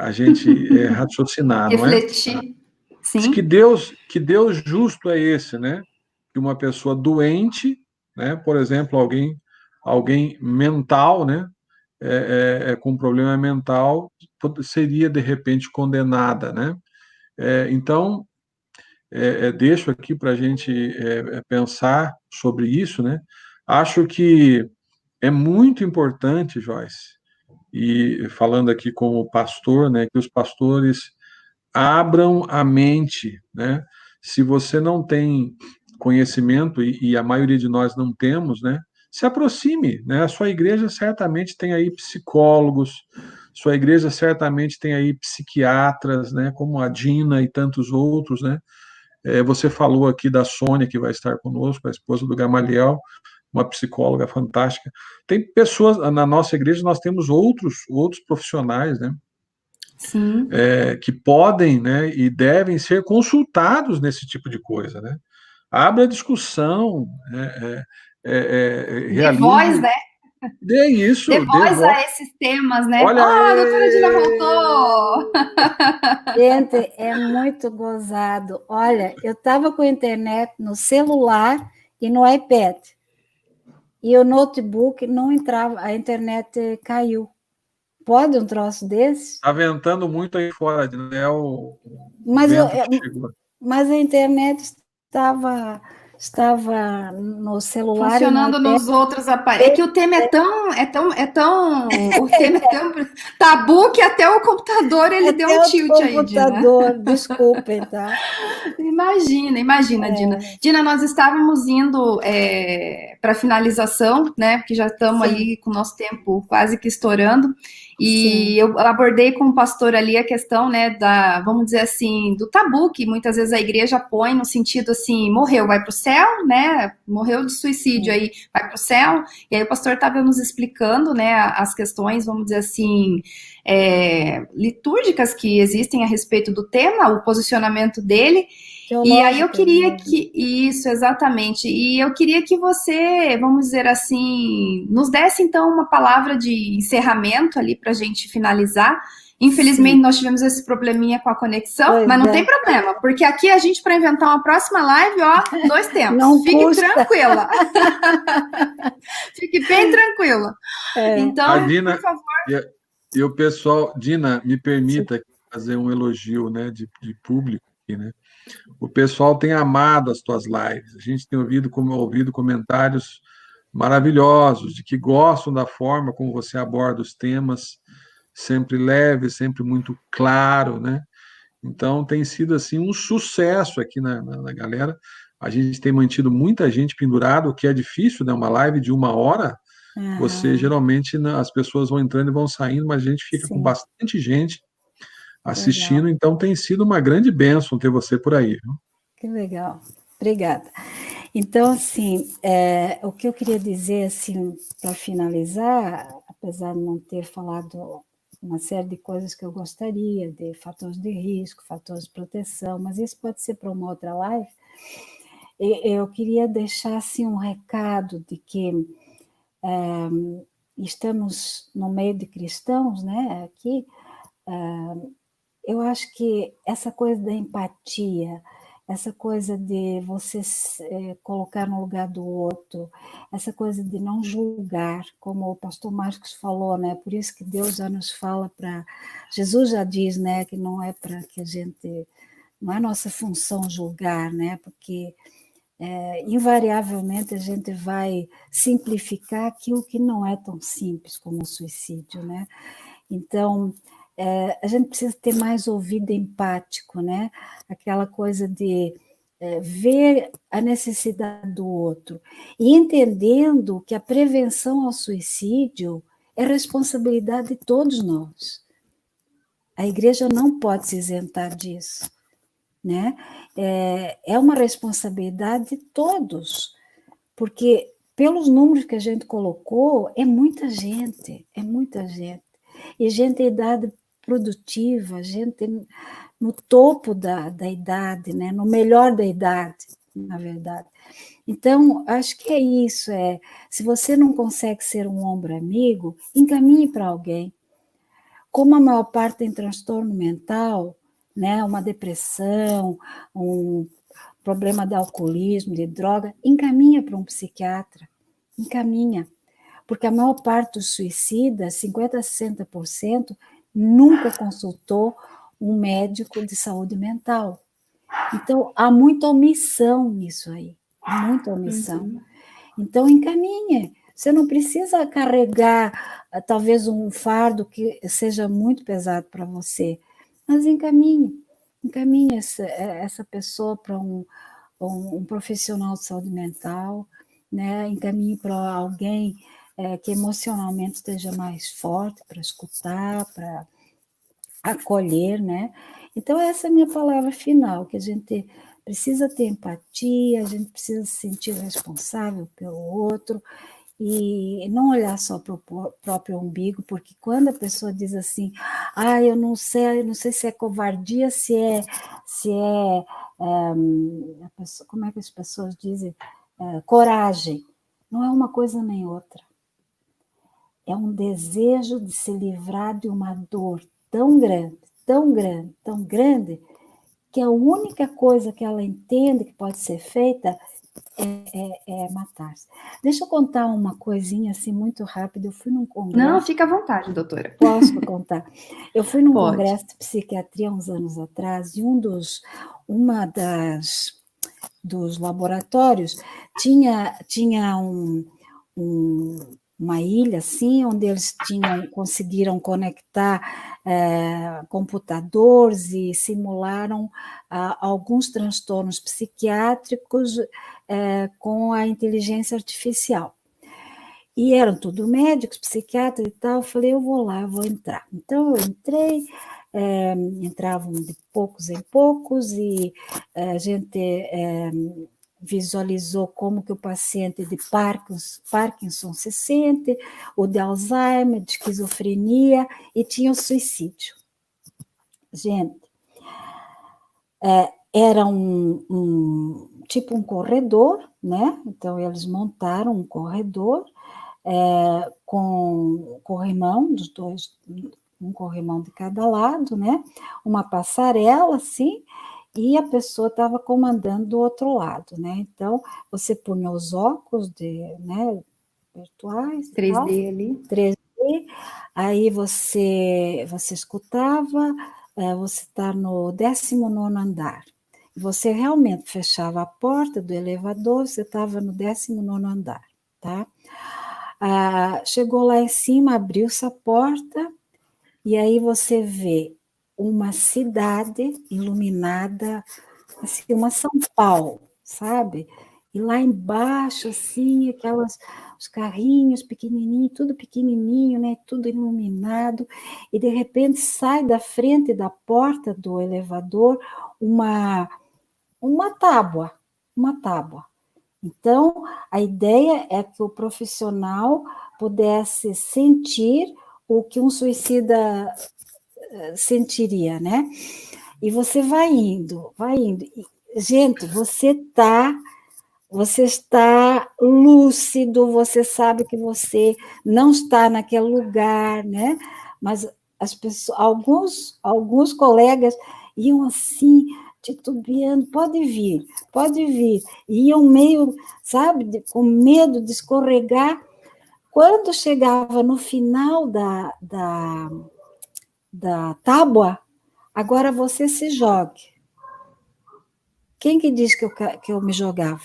Speaker 3: a gente raciocinar, não é?
Speaker 1: Refletir.
Speaker 3: Diz
Speaker 1: Sim.
Speaker 3: Que Deus justo é esse, né? Que uma pessoa doente, né? Por exemplo, alguém mental, né? Com problema mental, seria de repente condenada, né? Então, deixo aqui para a gente pensar sobre isso, né? Acho que é muito importante, Joyce, e falando aqui como pastor, né? Que os pastores abram a mente, né? Se você não tem conhecimento, e a maioria de nós não temos, né? Se aproxime, né? A sua igreja certamente tem aí psicólogos, sua igreja certamente tem aí psiquiatras, né? Como a Dina e tantos outros, né? Você falou aqui da Sônia, que vai estar conosco, a esposa do Gamaliel, uma psicóloga fantástica. Tem pessoas, na nossa igreja, nós temos outros profissionais, né?
Speaker 1: Sim.
Speaker 3: Que podem, né, e devem ser consultados nesse tipo de coisa, né? Abra discussão,
Speaker 1: Dê voz,
Speaker 3: realize,
Speaker 1: né?
Speaker 3: dê
Speaker 1: Dê
Speaker 3: isso, dê
Speaker 1: voz
Speaker 3: voz.
Speaker 1: a esses temas, né?
Speaker 3: Olha
Speaker 1: Ah, a doutora Dina
Speaker 3: aí!
Speaker 1: voltou!
Speaker 4: Gente, é muito gozado. Olha, eu estava com a internet no celular e no iPad. E o notebook não entrava, a internet caiu. Pode um troço desse?
Speaker 3: Tá ventando muito aí fora, né? O
Speaker 4: Mas,
Speaker 3: vento que chegou.
Speaker 4: mas a internet estava no celular e no
Speaker 1: Funcionando
Speaker 4: iPad.
Speaker 1: nos outros aparelhos. É que o tema o tema é tão tabu que até o computador ele deu um
Speaker 4: Até o
Speaker 1: tilt aí, Dina.
Speaker 4: computador, desculpem, tá?
Speaker 1: Imagina, Dina. Dina, nós estávamos indo para finalização, né? Porque já estamos
Speaker 4: Sim,
Speaker 1: ali com o nosso tempo quase que estourando. E
Speaker 4: sim.
Speaker 1: eu abordei com o pastor ali a questão, né, vamos dizer assim, do tabu que muitas vezes a igreja põe no sentido assim, morreu, vai para o céu, né? Morreu de suicídio aí, vai para o céu. E aí o pastor estava nos explicando, né, as questões, vamos dizer assim, litúrgicas que existem a respeito do tema, o posicionamento dele. E aí eu queria que isso, exatamente. E eu queria que você, vamos dizer assim, nos desse então uma palavra de encerramento ali para a gente finalizar. Infelizmente
Speaker 4: Sim.
Speaker 1: nós tivemos esse probleminha com a conexão,
Speaker 4: Pois
Speaker 1: mas não
Speaker 4: é.
Speaker 1: tem problema, porque aqui a gente para inventar uma próxima live, ó, 2 tempos.
Speaker 4: Não
Speaker 1: Fique
Speaker 4: custa.
Speaker 1: tranquila. Fique bem tranquila. Então,
Speaker 3: Dina,
Speaker 1: por favor.
Speaker 3: e o pessoal, Dina, me permita fazer um elogio, né, de público aqui, né? O pessoal tem amado as tuas lives. A gente tem ouvido comentários maravilhosos de que gostam da forma como você aborda os temas, sempre leve, sempre muito claro, né? Então tem sido assim um sucesso aqui na galera. A gente tem mantido muita gente pendurada, o que é difícil, né? Uma live de 1 hora, você geralmente as pessoas vão entrando e vão saindo, mas a gente fica com
Speaker 4: Sim.
Speaker 3: bastante gente assistindo,
Speaker 4: Legal.
Speaker 3: então tem sido uma grande bênção ter você por aí, viu?
Speaker 4: Que legal. Obrigada. Então, assim, o que eu queria dizer, assim, para finalizar, apesar de não ter falado uma série de coisas que eu gostaria, de fatores de risco, fatores de proteção, mas isso pode ser para uma outra live, eu queria deixar, assim, um recado de que estamos no meio de cristãos, né, aqui. Eu acho que essa coisa da empatia, essa coisa de você colocar no lugar do outro, essa coisa de não julgar, como o pastor Marcos falou, né? Por isso que Deus já nos fala para... Jesus já diz, né, que não é para que a gente... Não é nossa função julgar, né? Porque invariavelmente a gente vai simplificar aquilo que não é tão simples como o suicídio, né? Então, a gente precisa ter mais ouvido empático, né? Aquela coisa de ver a necessidade do outro e entendendo que a prevenção ao suicídio é responsabilidade de todos nós. A igreja não pode se isentar disso, né? É uma responsabilidade de todos, porque pelos números que a gente colocou, é muita gente, e gente em idade produtiva, gente no topo da idade, né? No melhor da idade, na verdade. Então, acho que é isso, se você não consegue ser um ombro amigo, encaminhe para alguém. Como a maior parte tem transtorno mental, né? Uma depressão, um problema de alcoolismo, de droga, encaminha para um psiquiatra, encaminha. Porque a maior parte dos suicidas, 50% a 60%, nunca consultou um médico de saúde mental. Então, há muita omissão nisso aí, muita omissão. Então, encaminhe. Você não precisa carregar, talvez, um fardo que seja muito pesado para você, mas encaminhe essa pessoa para um profissional de saúde mental, né? Encaminhe para alguém que emocionalmente esteja mais forte para escutar, para acolher, né? Então, essa é a minha palavra final, que a gente precisa ter empatia, a gente precisa se sentir responsável pelo outro e não olhar só para o próprio umbigo, porque quando a pessoa diz assim, eu não sei se é covardia, como é que as pessoas dizem? Coragem. Não é uma coisa nem outra. É um desejo de se livrar de uma dor tão grande, tão grande, tão grande, que a única coisa que ela entende que pode ser feita é matar-se. Deixa eu contar uma coisinha assim muito rápida. Eu fui num congresso.
Speaker 1: Não, fica à vontade, doutora.
Speaker 4: Posso contar? Eu fui num
Speaker 1: Pode.
Speaker 4: congresso de psiquiatria uns anos atrás e dos laboratórios tinha uma ilha assim, onde eles conseguiram conectar computadores e simularam alguns transtornos psiquiátricos com a inteligência artificial. E eram tudo médicos, psiquiatras e tal. Eu falei, eu vou lá, eu vou entrar. Então, eu entrei, entravam de poucos em poucos, e a gente visualizou como que o paciente de Parkinson se sente, o de Alzheimer, de esquizofrenia, e tinha o suicídio. Gente, era tipo um corredor, né? Então, eles montaram um corredor com corrimão dos dois, um corrimão de cada lado, né? Uma passarela, assim, e a pessoa estava comandando do outro lado, né? Então, você punha os óculos né, virtuais,
Speaker 1: 3D
Speaker 4: tal,
Speaker 1: ali.
Speaker 4: 3D, aí você escutava, você está no 19º andar. Você realmente fechava a porta do elevador, você estava no 19º andar, tá? Chegou lá em cima, abriu-se a porta, e aí você vê uma cidade iluminada, assim, uma São Paulo, sabe? E lá embaixo, assim, os carrinhos pequenininhos, tudo pequenininho, né? Tudo iluminado, e de repente sai da frente da porta do elevador uma tábua. Então, a ideia é que o profissional pudesse sentir o que um suicida sentiria, né? E você vai indo. Gente, você está lúcido, você sabe que você não está naquele lugar, né? Mas as pessoas, alguns colegas iam assim, titubeando, pode vir, iam meio, sabe, com medo de escorregar. Quando chegava no final da tábua, agora você se jogue. Quem que diz que eu me jogava?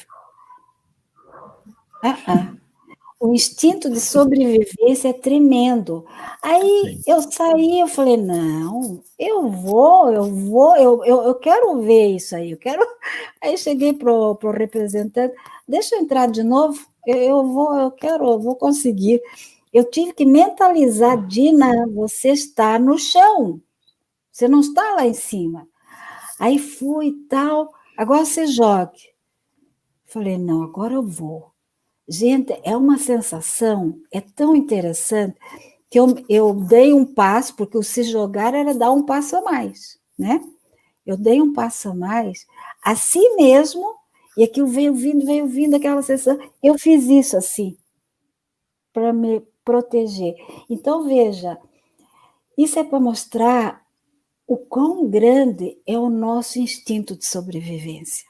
Speaker 4: instinto de sobrevivência é tremendo. Aí
Speaker 3: Sim.
Speaker 4: eu saí, eu falei, não, eu quero ver isso aí, eu quero. Aí cheguei pro representante, deixa eu entrar de novo, eu vou conseguir. Eu tive que mentalizar, Dina, você está no chão, você não está lá em cima. Aí fui e tal, agora você jogue. Falei, não, agora eu vou. Gente, é uma sensação, é tão interessante, que eu dei um passo, porque o se jogar era dar um passo a mais, né? Eu dei um passo a mais, assim mesmo, e aquilo veio vindo aquela sensação, eu fiz isso assim, para me proteger. Então, veja, isso é para mostrar o quão grande é o nosso instinto de sobrevivência.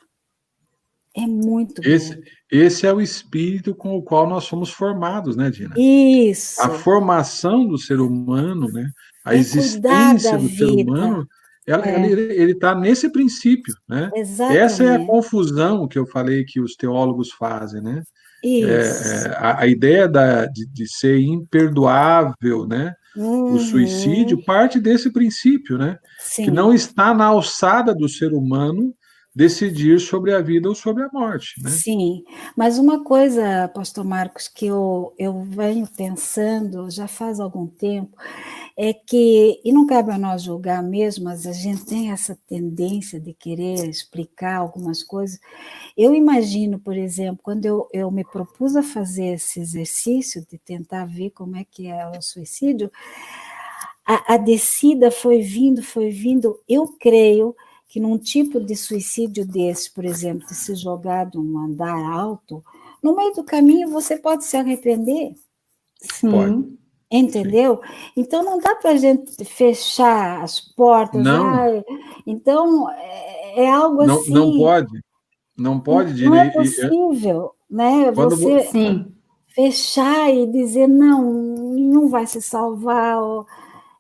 Speaker 4: É muito grande.
Speaker 3: Esse é o espírito com o qual nós somos formados, né, Dina?
Speaker 4: Isso.
Speaker 3: A formação do ser humano, né? A
Speaker 4: cuidar da
Speaker 3: existência do ser
Speaker 4: vida.
Speaker 3: humano, ele está nesse princípio, né? Essa é a
Speaker 4: Exatamente.
Speaker 3: confusão que eu falei que os teólogos fazem, né?
Speaker 4: Isso.
Speaker 3: A ideia de ser imperdoável, né? O suicídio parte desse princípio, né? Que
Speaker 4: Sim.
Speaker 3: não está na alçada do ser humano decidir sobre a vida ou sobre a morte, né?
Speaker 4: Sim, mas uma coisa, pastor Marcos, que eu venho pensando já faz algum tempo, é que, e não cabe a nós julgar mesmo, mas a gente tem essa tendência de querer explicar algumas coisas. Eu imagino, por exemplo, quando eu me propus a fazer esse exercício de tentar ver como é que é o suicídio, a descida foi vindo, eu creio que num tipo de suicídio desse, por exemplo, de se jogar de um andar alto, no meio do caminho você pode se arrepender.
Speaker 1: Sim.
Speaker 3: Pode.
Speaker 4: Entendeu? Então não dá para a gente fechar as portas.
Speaker 3: Não.
Speaker 4: Então é algo
Speaker 3: Não,
Speaker 4: assim.
Speaker 3: não pode,
Speaker 4: Não
Speaker 3: Dina.
Speaker 4: é possível, né?
Speaker 3: Quando
Speaker 4: Você
Speaker 1: Sim.
Speaker 4: fechar e dizer não vai se salvar.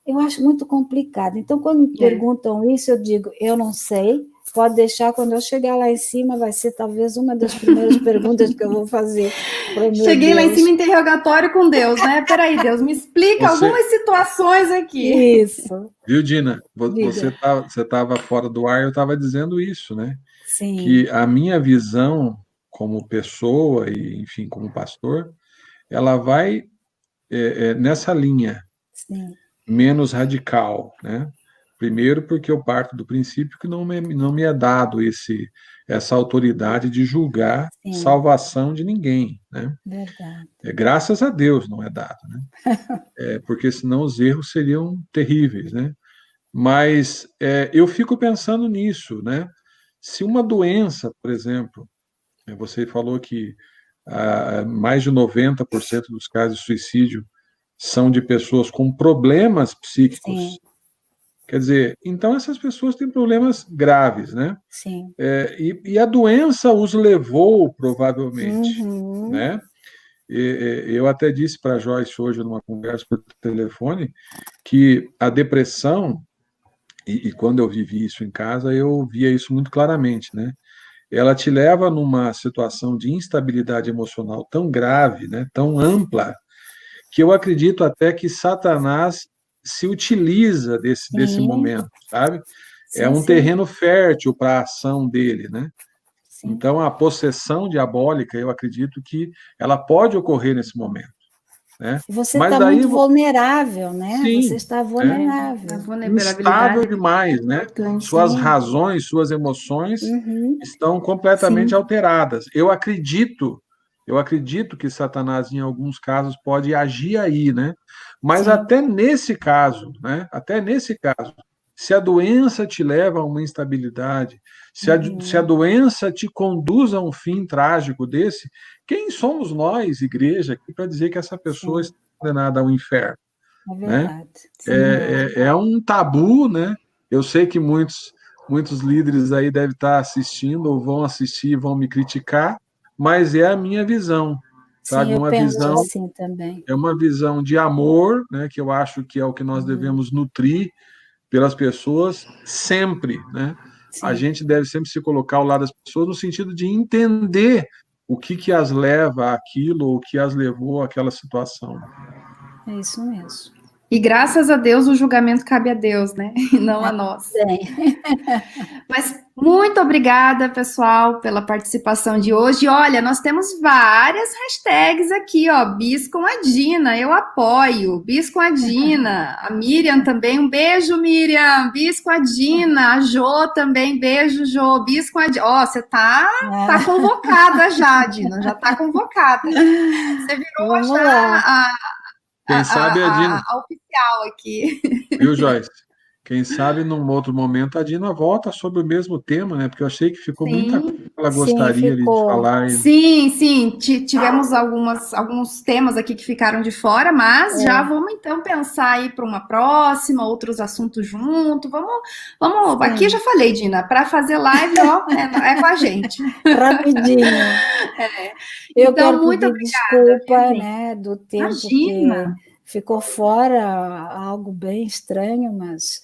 Speaker 4: Eu acho muito complicado. Então, quando me perguntam isso, eu digo, eu não sei, pode deixar, quando eu chegar lá em cima, vai ser talvez uma das primeiras perguntas que eu vou fazer para o meu
Speaker 1: Cheguei
Speaker 4: Deus.
Speaker 1: lá em cima, interrogatório com Deus, né? Peraí, Deus, me explica algumas situações aqui.
Speaker 4: Isso.
Speaker 3: Viu, Dina? Você
Speaker 4: Diga.
Speaker 3: estava fora do ar, eu estava dizendo isso, né?
Speaker 4: Sim,
Speaker 3: Que a minha visão como pessoa e, enfim, como pastor, ela vai nessa linha
Speaker 4: sim,
Speaker 3: menos radical, né? Primeiro, porque eu parto do princípio que não me é dado essa autoridade de julgar
Speaker 4: sim,
Speaker 3: salvação de ninguém, né?
Speaker 4: verdade.
Speaker 3: Graças a Deus não é dado, né? Porque senão os erros seriam terríveis, né? Mas eu fico pensando nisso, né? Se uma doença, por exemplo, você falou que mais de 90% dos casos de suicídio são de pessoas com problemas psíquicos.
Speaker 4: Sim,
Speaker 3: Quer dizer, então essas pessoas têm problemas graves, né?
Speaker 4: sim.
Speaker 3: E a doença os levou, provavelmente,
Speaker 4: Uhum.
Speaker 3: né? Eu até disse para a Joyce hoje, numa conversa por telefone, que a depressão, e quando eu vivi isso em casa, eu via isso muito claramente, né? Ela te leva numa situação de instabilidade emocional tão grave, né? Tão ampla, que eu acredito até que Satanás se utiliza desse
Speaker 4: Sim,
Speaker 3: momento, sabe? É
Speaker 4: sim,
Speaker 3: um
Speaker 4: sim,
Speaker 3: terreno fértil para a ação dele, né?
Speaker 4: sim.
Speaker 3: Então, a possessão diabólica, eu acredito que ela pode ocorrer nesse momento, né?
Speaker 4: Você
Speaker 3: Mas
Speaker 4: está
Speaker 3: daí,
Speaker 4: muito vulnerável, né? Você
Speaker 3: sim,
Speaker 4: está
Speaker 3: né?
Speaker 1: A
Speaker 4: vulnerável.
Speaker 1: vulnerabilidade
Speaker 3: Instável
Speaker 1: é
Speaker 3: demais, né?
Speaker 1: importante.
Speaker 3: Suas
Speaker 4: Sim.
Speaker 3: razões, suas emoções
Speaker 4: Uhum.
Speaker 3: estão completamente
Speaker 1: Sim.
Speaker 3: alteradas. Eu acredito que Satanás, em alguns casos, pode agir aí, né? Mas
Speaker 4: Sim.
Speaker 3: até nesse caso, né? Até nesse caso, se a doença te leva a uma instabilidade, se a doença te conduz a um fim trágico desse, quem somos nós, igreja, aqui para dizer que essa pessoa
Speaker 4: Sim.
Speaker 3: está condenada ao inferno,
Speaker 4: É
Speaker 3: né?
Speaker 4: verdade.
Speaker 3: É um tabu, né? Eu sei que muitos líderes aí devem estar assistindo ou vão assistir e vão me criticar, mas é a minha visão,
Speaker 4: Sim,
Speaker 3: sabe?
Speaker 4: eu penso assim também.
Speaker 3: É uma visão de amor, né? Que eu acho que é o que nós devemos nutrir pelas pessoas sempre, né? A
Speaker 4: Sim.
Speaker 3: gente deve sempre se colocar ao lado das pessoas no sentido de entender o que as leva àquilo, ou o que as levou àquela situação.
Speaker 4: É isso mesmo.
Speaker 1: E graças a Deus o julgamento cabe a Deus, né? E não a nós.
Speaker 4: Bem.
Speaker 1: Mas muito obrigada, pessoal, pela participação de hoje. Olha, nós temos várias hashtags aqui, ó. Bis com a Dina, eu apoio. Bis com a Dina. A Miriam também, um beijo, Miriam. Bis com a Dina. A Jo também, beijo, Jo. Bis com a Dina. Ó, você tá convocada já, Dina. Já tá convocada. Você virou já
Speaker 3: Quem sabe a Dina...
Speaker 1: a oficial aqui.
Speaker 3: Viu, Joyce? Quem sabe num outro momento a Dina volta sobre o mesmo tema, né? Porque eu achei que ficou muita coisa que ela gostaria ali de falar.
Speaker 1: Sim, tivemos alguns temas aqui que ficaram de fora, mas já vamos então pensar aí para uma próxima, outros assuntos junto. Vamos. Aqui eu já falei, Dina, para fazer live, ó, é com a gente.
Speaker 4: Rapidinho. Eu
Speaker 1: então,
Speaker 4: quero
Speaker 1: muito
Speaker 4: pedir desculpa, né, do tempo
Speaker 1: Imagina.
Speaker 4: que ficou fora, algo bem estranho, mas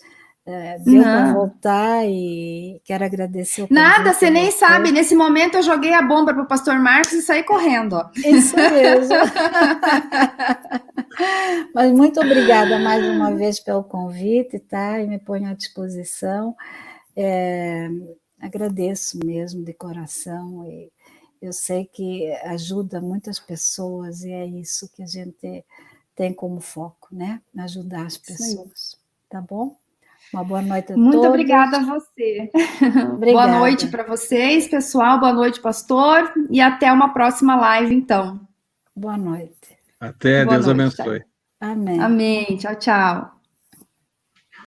Speaker 4: deu para voltar e quero agradecer o convite.
Speaker 1: Nada, você nem sabe, nesse momento eu joguei a bomba para o pastor Marcos e saí correndo, ó.
Speaker 4: Isso mesmo. Mas muito obrigada mais uma vez pelo convite, tá? E me ponho à disposição. Agradeço mesmo de coração e eu sei que ajuda muitas pessoas e é isso que a gente tem como foco, né? Ajudar as pessoas, tá bom? Uma boa noite a todos.
Speaker 1: Muito obrigada a você.
Speaker 4: Obrigada.
Speaker 1: Boa noite para vocês, pessoal. Boa noite, pastor. E até uma próxima live, então.
Speaker 4: Boa noite.
Speaker 3: Até, Deus abençoe.
Speaker 4: Amém.
Speaker 1: Amém. Tchau, tchau.